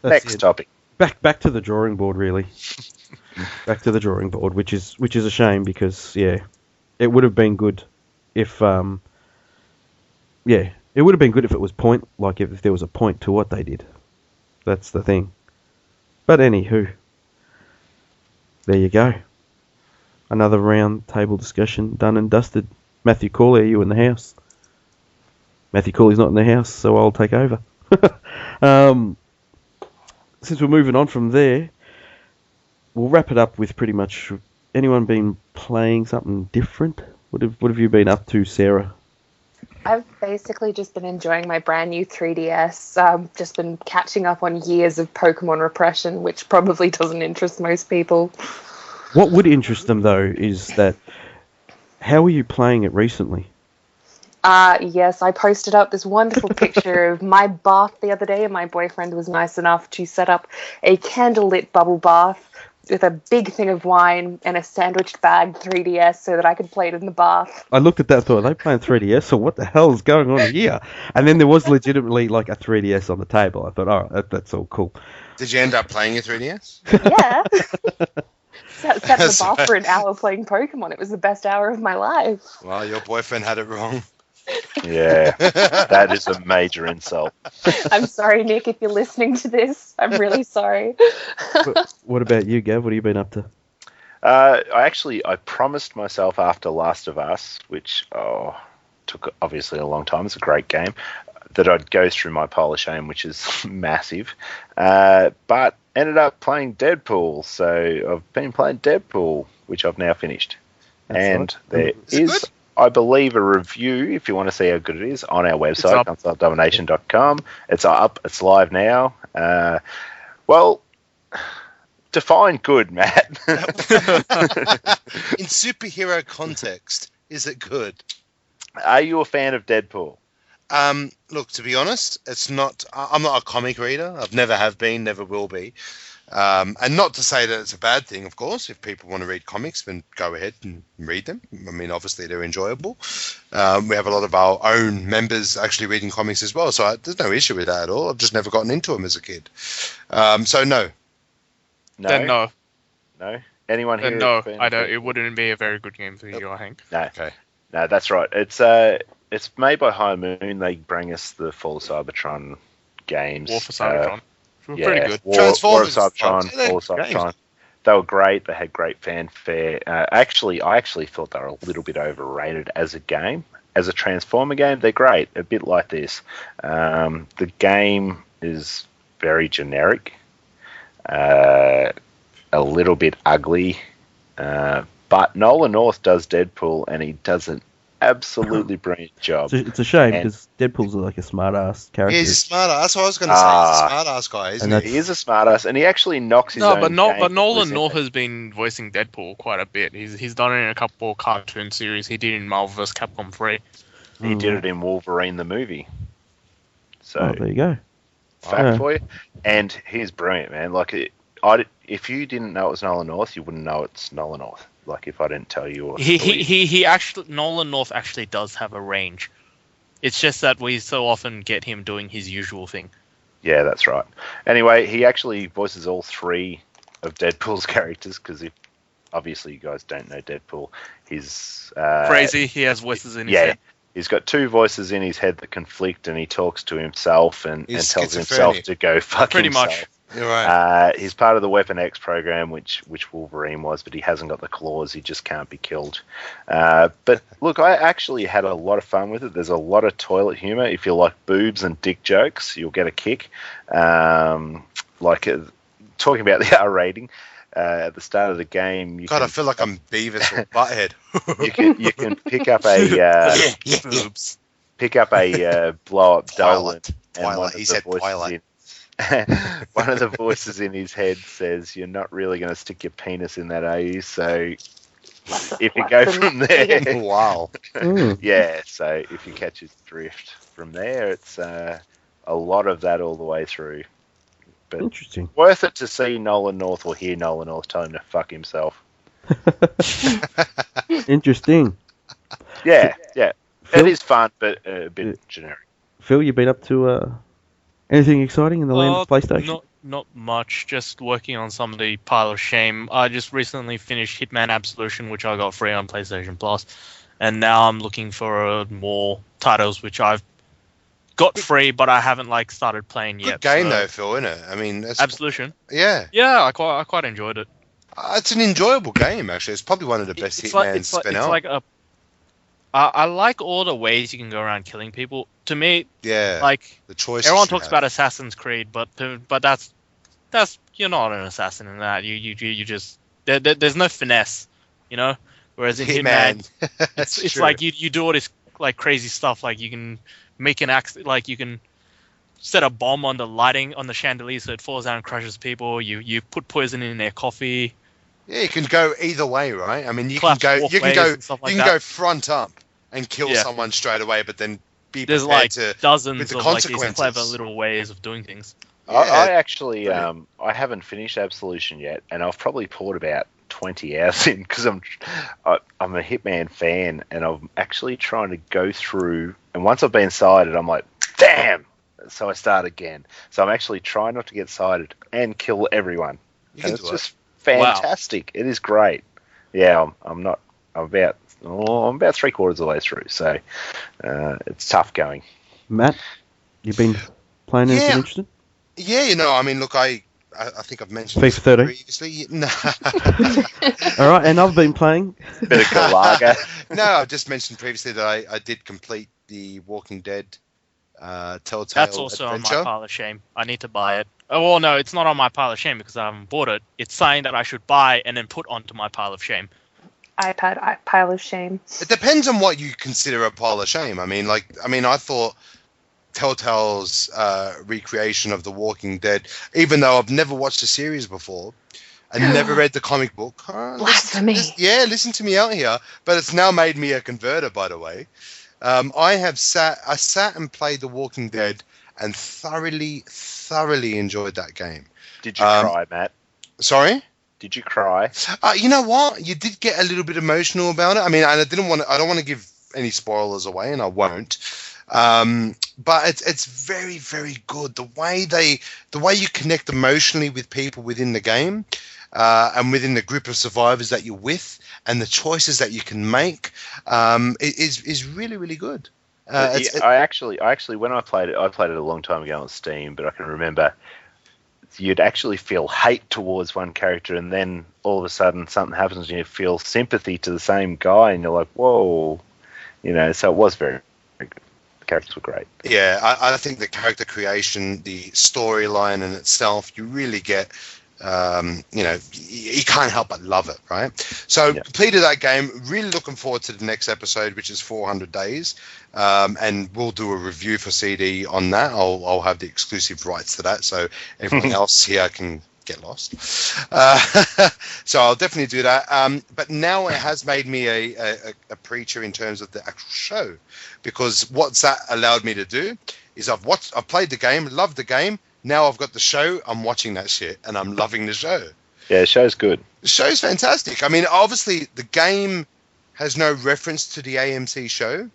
Next topic. Back to the drawing board, really. Back to the drawing board, which is a shame because it would have been good if it would have been good if it was if there was a point to what they did. That's the thing. But anywho, there you go. Another round table discussion done and dusted. Matthew Cooley, are you in the house? Matthew Cooley's not in the house, so I'll take over. Since we're moving on from there, we'll wrap it up with pretty much. Anyone been playing something different? What have you been up to, Sarah? I've basically just been enjoying my brand new 3DS. Just been catching up on years of Pokemon repression, which probably doesn't interest most people. What would interest them, though, is that how are you playing it recently? Yes, I posted up this wonderful picture of my bath the other day, and my boyfriend was nice enough to set up a candlelit bubble bath with a big thing of wine and a sandwiched bag 3DS so that I could play it in the bath. I looked at that and thought, are they playing 3DS, so what the hell is going on here? And then there was legitimately like a 3DS on the table. I thought, all right, that's all cool. Did you end up playing your 3DS? Yeah. Sat in the bath for an hour playing Pokemon. It was the best hour of my life. Well, your boyfriend had it wrong. Yeah, that is a major insult. I'm sorry, Nick, if you're listening to this. I'm really sorry. What about you, Gav? What have you been up to? I promised myself after Last of Us, which took obviously a long time. It's a great game. that I'd go through my pile of shame, which is massive. But ended up playing Deadpool. So I've been playing Deadpool, which I've now finished. And there is, I believe, a review, if you want to see how good it is, on our website, consoledomination.com. It's up. It's live now. Well, define good, Matt. In superhero context, is it good? Are you a fan of Deadpool? Look, to be honest, it's not. I'm not a comic reader. I've never have been, never will be. And not to say that it's a bad thing, of course. If people want to read comics, then go ahead and read them. I mean, obviously they're enjoyable. We have a lot of our own members actually reading comics as well, so there's no issue with that at all. I've just never gotten into them as a kid. So no. Then no. No. Anyone here? Then no. I don't. It wouldn't be a very good game for you, I think. No. Okay. No, that's right. It's made by High Moon. They bring us the Fall of Cybertron games. War for Cybertron. Yeah, Pretty good. War of Cybertron, Fall of Cybertron. They were great. They had great fanfare. I actually thought they were a little bit overrated as a game. As a Transformer game, they're great. A bit like this. The game is very generic. A little bit ugly. But Nolan North does Deadpool, and he does an absolutely brilliant job. It's a shame because Deadpool's like a smart-ass character. He's a smart-ass. That's what I was going to say. He's a smart-ass guy, isn't he? He is a smart-ass, and he actually knocks his own but game Nolan North has been voicing Deadpool quite a bit. He's done it in a couple of cartoon series. He did in Marvel vs. Capcom 3. He did it in Wolverine the movie. So there you go. Fact for you. And he's brilliant, man. Like, if you didn't know it was Nolan North, you wouldn't know it's Nolan North. Like, if I didn't tell you. He actually, Nolan North actually does have a range. It's just that we so often get him doing his usual thing. Yeah, that's right. Anyway, he actually voices all three of Deadpool's characters, because if obviously you guys don't know Deadpool, he's crazy. He has voices in his head. He's got two voices in his head that conflict, and he talks to himself and tells himself to go fuck pretty himself. much. You're right. He's part of the Weapon X program, which Wolverine was, but he hasn't got the claws. He just can't be killed. But look, I actually had a lot of fun with it. There's a lot of toilet humor. If you like boobs and dick jokes, you'll get a kick. Talking about the R rating. At the start of the game, I feel like I'm Beavis or Butthead. you can pick up a blow up Dolan. Twilight. He said Twilight. One of the voices in his head says, "You're not really going to stick your penis in that, are you?" So if you go from there, wow. Yeah. So if you catch his drift from there, it's a lot of that all the way through. But interesting. Worth it to see Nolan North or hear Nolan North tell him to fuck himself. Interesting. Yeah. Phil? It is fun, but a bit generic. Phil, you been up to anything exciting in the land of PlayStation? Not much. Just working on some of the pile of shame. I just recently finished Hitman Absolution, which I got free on PlayStation Plus, and now I'm looking for more titles which I've got free, but I haven't started playing yet. Good game though, Phil, isn't it? I mean, Absolution. Yeah. Yeah, I quite enjoyed it. It's an enjoyable game, actually. It's probably one of the best Hitman's been out. I like all the ways you can go around killing people. To me, the choices. Everyone talks about Assassin's Creed, but that's you're not an assassin in that. You just there's no finesse, you know. Whereas in Hitman, it's like you do all this crazy stuff. Like you can make an you can set a bomb on the chandelier so it falls down and crushes people. You put poison in their coffee. Yeah, you can go either way, right? I mean, you can go front up and kill someone straight away, but then be prepared to dozens with the of consequences. these clever little ways of doing things. Yeah. I actually I haven't finished Absolution yet, and I've probably poured about 20 hours in because I'm a Hitman fan, and I'm actually trying to go through. And once I've been sighted, I'm like, damn! So I start again. So I'm actually trying not to get sighted and kill everyone. And it's just fantastic. Wow. It is great. Yeah, I'm about 3/4 of the way through. So it's tough going. Matt, you've been playing anything interesting? Yeah, I mean, look, I think I've mentioned FIFA 13 previously. No. All right, and I've been playing. Bit of Galaga. No, I've just mentioned previously that I did complete the Walking Dead Telltale That's also Adventure. on my pile of shame. I need to buy it. Oh, well, no, it's not on my pile of shame because I haven't bought it. It's saying that I should buy and then put onto my pile of shame. iPad pile of shame. It depends on what you consider a pile of shame. I thought Telltale's recreation of The Walking Dead, even though I've never watched the series before and never read the comic book. Blasphemy. Listen to me out here. But it's now made me a converter, by the way. I sat and played The Walking Dead and thoroughly enjoyed that game. Did you cry, Matt? Sorry? Did you cry? You know what? You did get a little bit emotional about it. I mean, I don't want to give any spoilers away, and I won't. But it's very, very good. The way you connect emotionally with people within the game, and within the group of survivors that you're with, and the choices that you can make, is really, really good. I actually, when I played it a long time ago on Steam, but I can remember you'd actually feel hate towards one character, and then all of a sudden something happens and you feel sympathy to the same guy, and you're like, whoa, so it was very, very good. The characters were great. Yeah, I think the character creation, the storyline in itself, you really get, you can't help but love it, right? So completed that game, really looking forward to the next episode, which is 400 Days, and we'll do a review for CD on that. I'll have the exclusive rights to that, so everyone else here can get lost. So I'll definitely do that. But now it has made me a preacher in terms of the actual show, because what's that allowed me to do is I've played the game, loved the game. Now I've got the show, I'm watching that shit, and I'm loving the show. Yeah, the show's good. The show's fantastic. I mean, obviously, the game has no reference to the AMC show.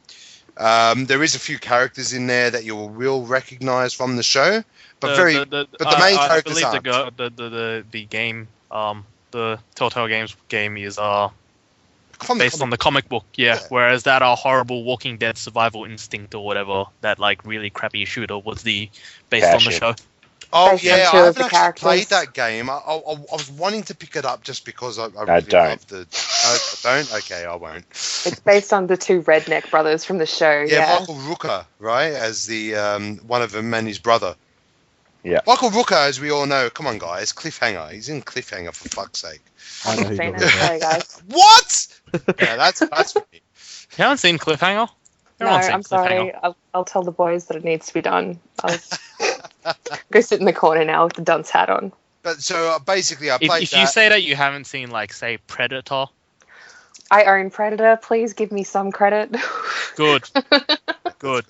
There is a few characters in there that you will recognize from the show, but the main characters aren't. I believe the game, the Telltale Games game is based on the comic book, yeah. Whereas that horrible Walking Dead Survival Instinct or whatever, that like really crappy shooter was based on the show. Oh yeah, I haven't actually played that game. I was wanting to pick it up just because I really love the. Don't? Okay, I won't. It's based on the two redneck brothers from the show. Yeah, Michael Rooker, right, as the one of them and his brother. Yeah, Michael Rooker, as we all know. Come on, guys, Cliffhanger. He's in Cliffhanger for fuck's sake. I know Sorry, guys. What? Yeah, that's funny. You haven't seen Cliffhanger? No, I'm sorry. I'll tell the boys that it needs to be done. I'll go sit in the corner now with the dunce hat on. But so basically, I played if you say that you haven't seen, like, say, Predator. I own Predator. Please give me some credit. Good. Good.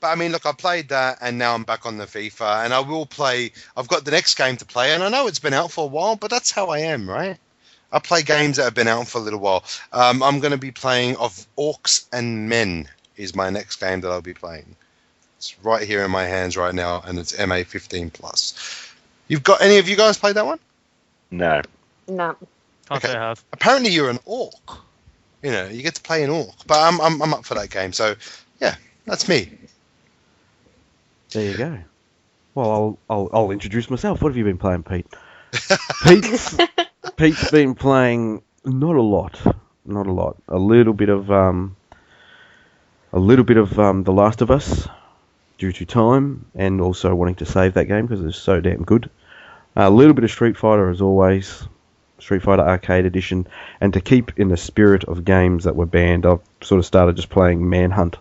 But I mean, look, I played that, and now I'm back on the FIFA, and I will play. I've got the next game to play, and I know it's been out for a while, but that's how I am, right? I play games that have been out for a little while. I'm going to be playing Of Orcs and Men is my next game that I'll be playing. It's right here in my hands right now, and it's MA 15+. You've got any of you guys played that one? No. No. Can't say I have. Apparently, you're an orc. You get to play an orc, but I'm up for that game. So, yeah, that's me. There you go. Well, I'll introduce myself. What have you been playing, Pete? Pete's been playing not a lot. A little bit of The Last of Us due to time, and also wanting to save that game because it's so damn good. A little bit of Street Fighter as always, Street Fighter Arcade Edition, and to keep in the spirit of games that were banned, I've sort of started just playing Manhunt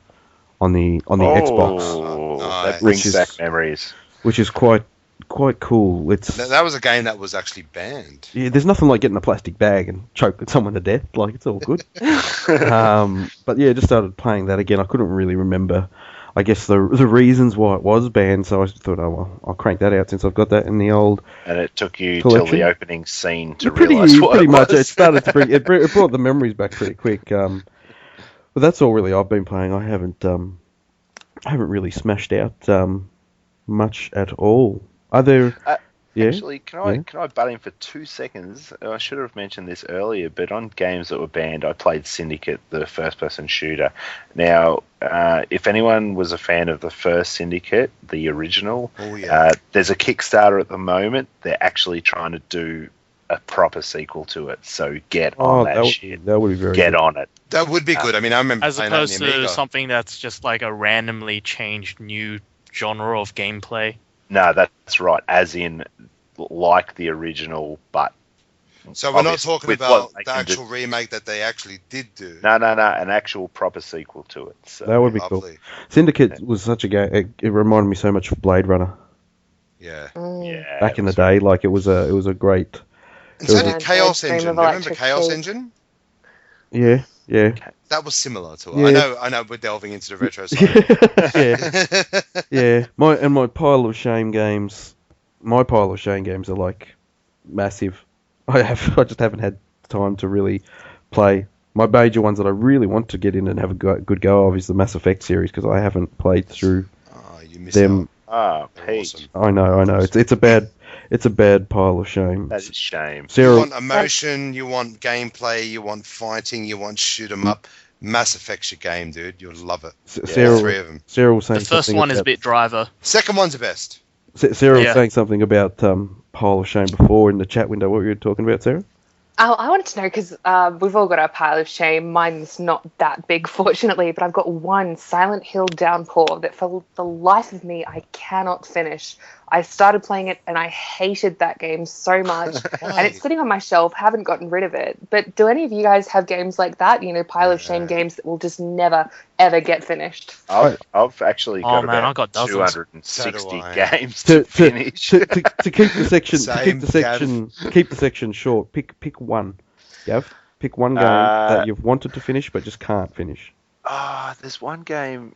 on the Xbox. Nice. That brings back memories. Which is quite cool. That was a game that was actually banned. Yeah, there's nothing like getting a plastic bag and choking someone to death. Like, it's all good. But yeah, just started playing that again. I couldn't really remember, I guess, the reasons why it was banned, so I thought, oh well, I'll crank that out since I've got that in the old. And it took you collection. till the opening scene to realise what pretty it much. was. It started to bring. It brought the memories back pretty quick. But that's all really I've been playing. I haven't really smashed out much at all. Are there? Actually, can I butt in for 2 seconds? I should have mentioned this earlier, but on games that were banned, I played Syndicate, the first-person shooter. Now, if anyone was a fan of the first Syndicate, the original, there's a Kickstarter at the moment. They're actually trying to do a proper sequel to it, so get on that shit. That would be very Get good. on it. That would be good. I mean, I remember As playing that opposed in the to Amiga. something that's just like a randomly changed new genre of gameplay. No, that's right. As in, like the original, but So we're not obviously talking with about what they the can do. actual remake that they actually did do. No, an actual proper sequel to it. So. That would be cool. Lovely. Syndicate was such a game. It reminded me so much of Blade Runner Yeah. Yeah, back in the it was day. Like it was a great. And so was did a- Chaos Dream Engine. of Do you remember Electric Chaos Sheep. Engine? Yeah. That was similar to it. Yeah. I know we're delving into the retro side. Yeah. Yeah. My pile of shame games. My pile of shame games are like massive. I just haven't had time to really play. My major ones that I really want to get in and have a good go of is the Mass Effect series because I haven't played through Oh, you missed them. out. Ah, They're Pete. awesome. I know. It's a bad pile of shame. That is shame. You Sarah, want emotion, you want gameplay, you want fighting, you want shoot 'em up. Mass Effect's your game, dude. You'll love it. Sarah, All three of them. Sarah was The saying first something one is a about- bit driver. Second one's the best. Sarah was Yeah. saying something about pile of shame before in the chat window. What were you talking about, Sarah? I wanted to know because we've all got our pile of shame. Mine's not that big, fortunately, but I've got one Silent Hill Downpour that for the life of me I cannot finish. I started playing it and I hated that game so much. And it's sitting on my shelf, haven't gotten rid of it. But do any of you guys have games like that? You know, pile of shame games that will just never, ever get finished? I've actually got man, I about got dozens. 260 So do I. games to finish. To keep the section Same, keep the section short. Pick one, Gav. Pick one game that you've wanted to finish but just can't finish. There's one game,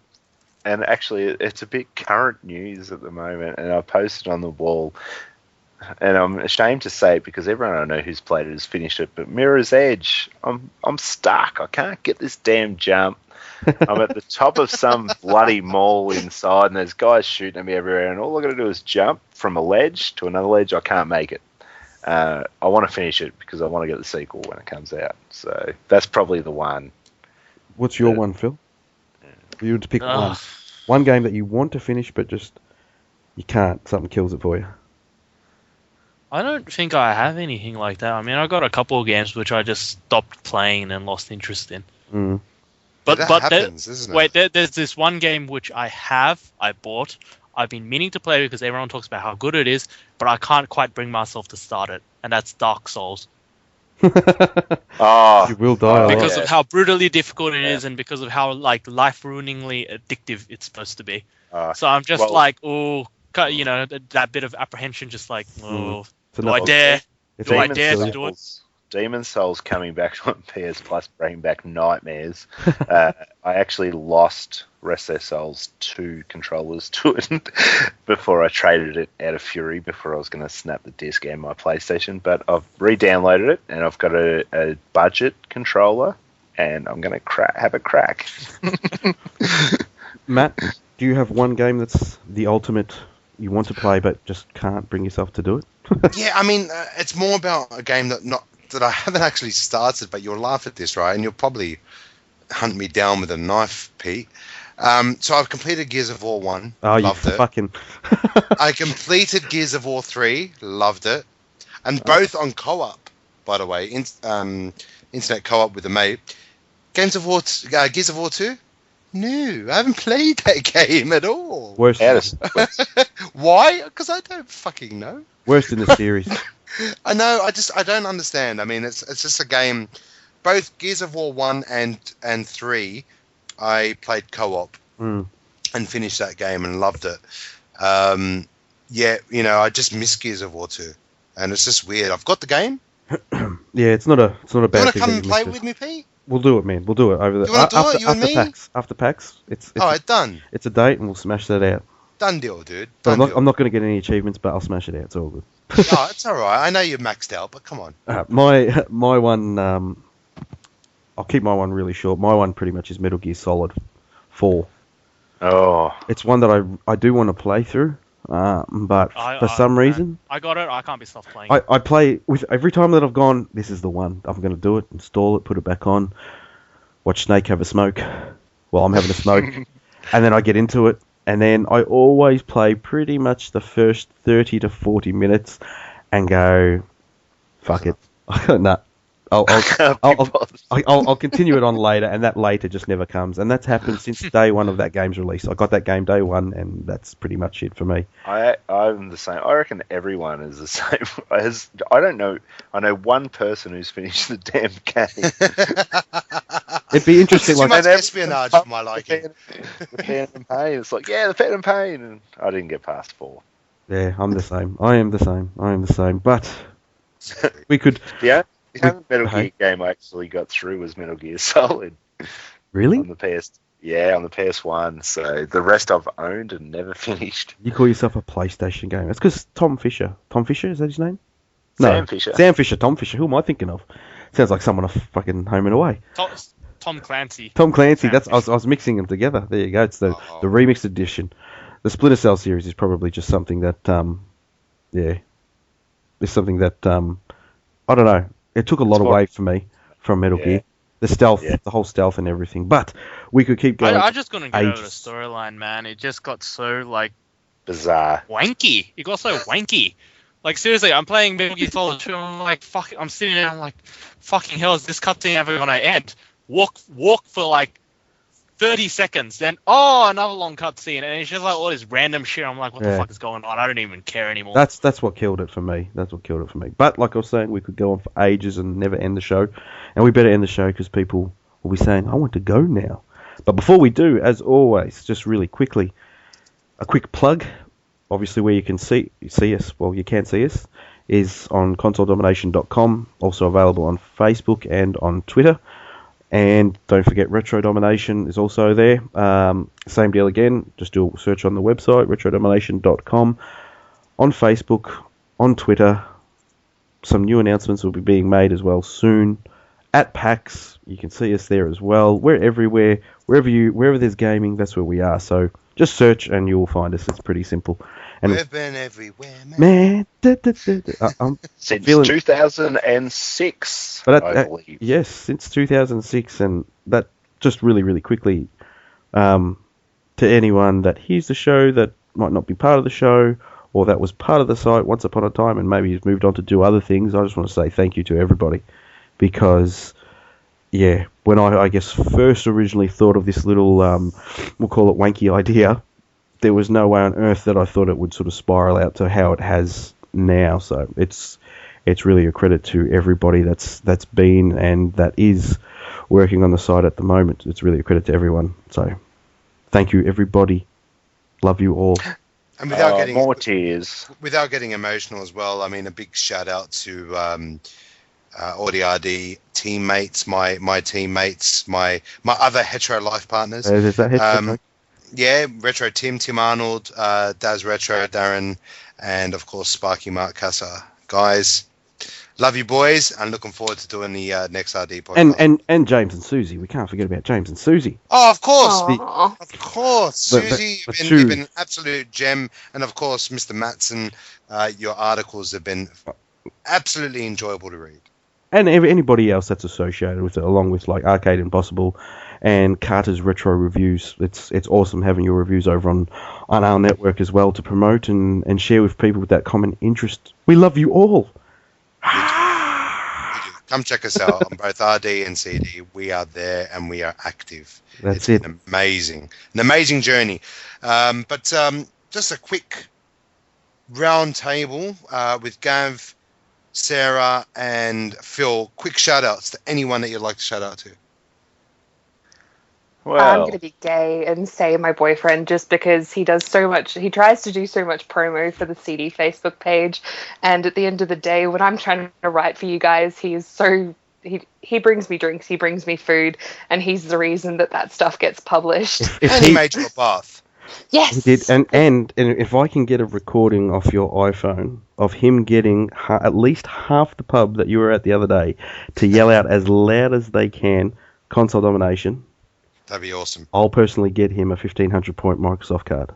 and actually it's a bit current news at the moment, and I posted on the wall, and I'm ashamed to say it because everyone I know who's played it has finished it, but Mirror's Edge, I'm stuck. I can't get this damn jump. I'm at the top of some bloody mall inside, and there's guys shooting at me everywhere, and all I got to do is jump from a ledge to another ledge. I can't make it. I want to finish it because I want to get the sequel when it comes out. So that's probably the one. What's your one, Phil? You would pick one. Ugh. One game that you want to finish but just you can't. Something kills it for you. I don't think I have anything like that. I mean, I got a couple of games which I just stopped playing and lost interest in. Mm. But that there- happens, isn't it? wait, there's this one game which I bought. I've been meaning to play because everyone talks about how good it is, but I can't quite bring myself to start it, and that's Dark Souls. Oh, You will die. Because alright. of how brutally difficult it Yeah. is, and because of how like life-ruiningly addictive it's supposed to be. uh, So I'm just well- like, oh, you know, that bit of apprehension, just like, oh, It's do I enough- dare? it's Do I enough dare kill to you. do it? Demon Souls coming back on PS Plus, bringing back nightmares. I actually lost Rest of Souls 2 controllers to it before I traded it out of fury before I was going to snap the disc and my PlayStation. But I've re-downloaded it and I've got a budget controller and I'm going to have a crack. Matt, do you have one game that's the ultimate you want to play but just can't bring yourself to do it? Yeah, I mean, it's more about a game that I haven't actually started, but you'll laugh at this, right? And you'll probably hunt me down with a knife, Pete. So I've completed Gears of War 1, Oh, you loved it. fucking... I completed Gears of War 3, loved it. And both on co-op, by the way, internet co-op with a mate. Gears of War 2? No, I haven't played that game at all. Worst, Why? Because I don't fucking know. worst in the series. I know. I don't understand. I mean, it's just a game. Both Gears of War 1 and 3, I played co-op Mm. and finished that game and loved it. Yeah, you know, I just miss Gears of War 2, and it's just weird. I've got the game. Yeah, it's not a bad You want thing. to come that and you play missed with it. me, Pete? We'll do it, man. We'll do it over the. You wanna do after, it, you and after me? PAX. After PAX, it's All right, done. it's a date, and we'll smash that out. Done deal, dude. But Done deal. I'm not going to get any achievements, but I'll smash it out. It's all good. Oh, it's all right. I know you're maxed out, but come on. My one, I'll keep my one really short. My one pretty much is Metal Gear Solid 4. Oh, It's one that I do want to play through, but for some reason, I got it. I can't be stopped playing. I play with every time that I've gone. This is the one. I'm going to do it. Install it. Put it back on. Watch Snake have a smoke while I'm having a smoke, and then I get into it. And then I always play pretty much the first 30 to 40 minutes and go, fuck it. Nah, I'll continue it on later, and that later just never comes. And that's happened since day one of that game's release. I got that game day one, and that's pretty much it for me. I'm the same. I reckon everyone is the same. I don't know. I know one person who's finished the damn game. It'd be interesting. Too much espionage for my liking. The Pen and Pain. It's like, yeah, the Pen and Pain, and I didn't get past 4. Yeah, I'm the same. I am the same. But we could. Yeah. The only Metal Gear game I actually got through was Metal Gear Solid. Really? On the PS1. So the rest I've owned and never finished. You call yourself a PlayStation game? That's because Tom Fisher, is that his name? Sam Fisher. Sam Fisher, Tom Fisher. Who am I thinking of? Sounds like someone off fucking Home and Away. Tom Clancy. Tom Clancy. I was mixing them together. There you go. It's the remixed edition. The Splinter Cell series is probably just something that, it's something that, I don't know. It took a lot away from me from Metal Gear. The stealth, the whole stealth and everything. But we could keep going. I just couldn't get over the storyline, man. It just got so, bizarre. Wanky. It got so wanky. Like, seriously, I'm playing Metal Gear Solid 2, and I'm like, fuck, I'm sitting there, I'm like, fucking hell, is this cutscene ever gonna end? Walk for, 30 seconds, then, another long cutscene, and it's just all this random shit. I'm like, what the fuck is going on? I don't even care anymore. That's what killed it for me. But like I was saying, we could go on for ages and never end the show, and we better end the show because people will be saying, I want to go now. But before we do, as always, just really quickly, a quick plug. Obviously, where you can see us, well, you can see us, is on consoledomination.com, also available on Facebook and on Twitter. And don't forget, Retro Domination is also there. Same deal again. Just do a search on the website, retrodomination.com. On Facebook, on Twitter. Some new announcements will be being made as well soon. At PAX, you can see us there as well. We're everywhere. Wherever there's gaming, that's where we are. So just search and you will find us. It's pretty simple. And we've been everywhere, man. Since 2006, I believe. Yes, since 2006. And that just really, really quickly, to anyone that hears the show that might not be part of the show or that was part of the site once upon a time and maybe has moved on to do other things, I just want to say thank you to everybody. Because, when I guess first originally thought of this little, we'll call it wanky idea, there was no way on earth that I thought it would sort of spiral out to how it has now. So it's really a credit to everybody that's been and that is working on the site at the moment. It's really a credit to everyone. So thank you, everybody. Love you all. And without getting more tears, without getting emotional as well, I mean, a big shout out to all the RD teammates, my teammates, my other hetero life partners. Is that hetero? Retro Tim Arnold, Daz Retro, Darren, and of course Sparky Mark Casa. Guys, love you boys, and looking forward to doing the next RD podcast. And James and Susie. We can't forget about James and Susie. Oh, of course, of course. Susie, you've been an absolute gem, and of course, Mr. Matson, your articles have been absolutely enjoyable to read. And anybody else that's associated with it, along with like Arcade Impossible and Carter's Retro Reviews. It's awesome having your reviews over on our network as well to promote and share with people with that common interest. We love you all. We do. Come check us out on both RD and CD. We are there and we are active. It's been an amazing journey. But just a quick round table with Gav, Sarah, and Phil. Quick shout outs to anyone that you'd like to shout out to. Well, I'm going to be gay and say my boyfriend just because he does so much. He tries to do so much promo for the CD Facebook page. And at the end of the day, when I'm trying to write for you guys, he brings me drinks, he brings me food, and he's the reason that stuff gets published. And he made you a bath. Yes. He did. And if I can get a recording off your iPhone of him getting at least half the pub that you were at the other day to yell out as loud as they can, Console Domination. That'd be awesome. I'll personally get him a 1,500 point Microsoft card.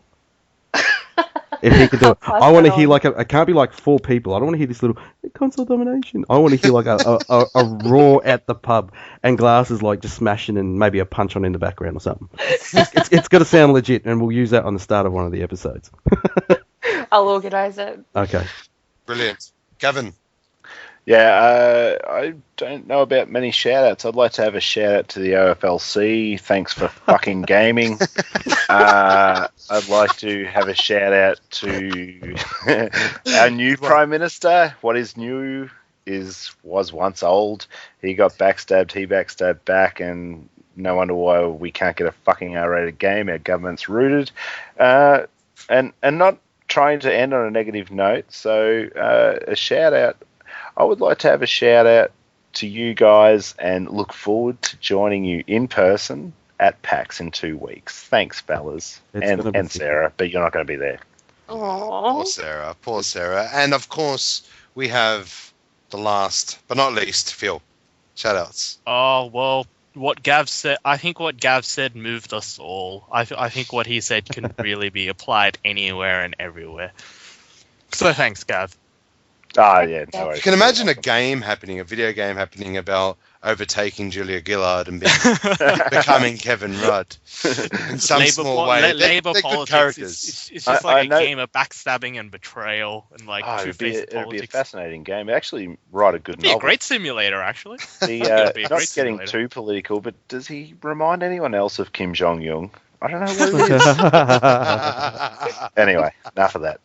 If he could do it. I want to hear it can't be like 4 people. I don't want to hear this little Console Domination. I want to hear like a roar at the pub and glasses like just smashing and maybe a punch on in the background or something. It's got to sound legit, and we'll use that on the start of one of the episodes. I'll organise it. Okay. Brilliant. Gavin. Yeah, I don't know about many shout-outs. I'd like to have a shout-out to the OFLC. Thanks for fucking gaming. I'd like to have a shout-out to our new Prime Minister. What is new was once old. He got backstabbed, he backstabbed back, and no wonder why we can't get a fucking R-rated game. Our government's rooted. And not trying to end on a negative note, so a shout-out. I would like to have a shout-out to you guys and look forward to joining you in person at PAX in 2 weeks. Thanks, fellas. And Sarah, but you're not going to be there. Poor Sarah. And, of course, we have the last, but not least, Phil. Shout-outs. Oh, well, what Gav said, I think what Gav said moved us all. I think what he said can really be applied anywhere and everywhere. So thanks, Gav. Ah, yeah. No worries. You can imagine a video game happening about overtaking Julia Gillard and becoming Kevin Rudd in some small way. Labour they're politics. good characters. It's just like a game of backstabbing and betrayal and like two-faced politics. It'd be a fascinating game. Actually, write a good novel. It'd be a great simulator, actually. Not getting too political, but does he remind anyone else of Kim Jong-un? I don't know what it is. Anyway, enough of that.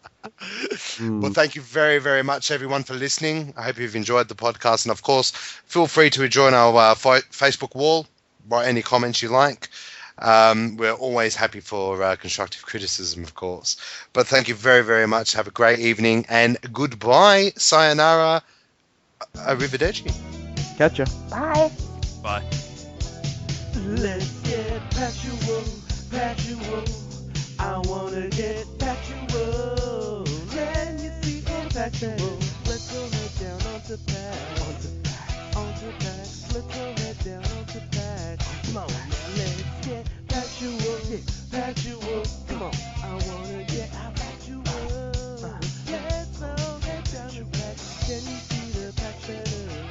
Well, thank you very, very much, everyone, for listening. I hope you've enjoyed the podcast. And, of course, feel free to join our Facebook wall. Write any comments you like. We're always happy for constructive criticism, of course. But thank you very, very much. Have a great evening. And goodbye. Sayonara. Arrivederci. Catch ya. Bye. Bye. Let's get Paxual. I wanna get Paxual. Can you see in Paxual? Let's go head down onto Pax. Let's go head down onto Pax. Come on, now let's get Paxual. Come on, I wanna get Paxual. Let's go head down to Pax. Can you see the Pax shredder?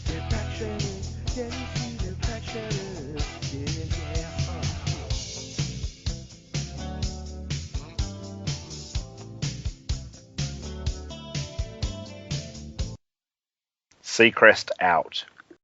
Get Pax shredded. Can you see the Pax shredder? Yeah. Seacrest out.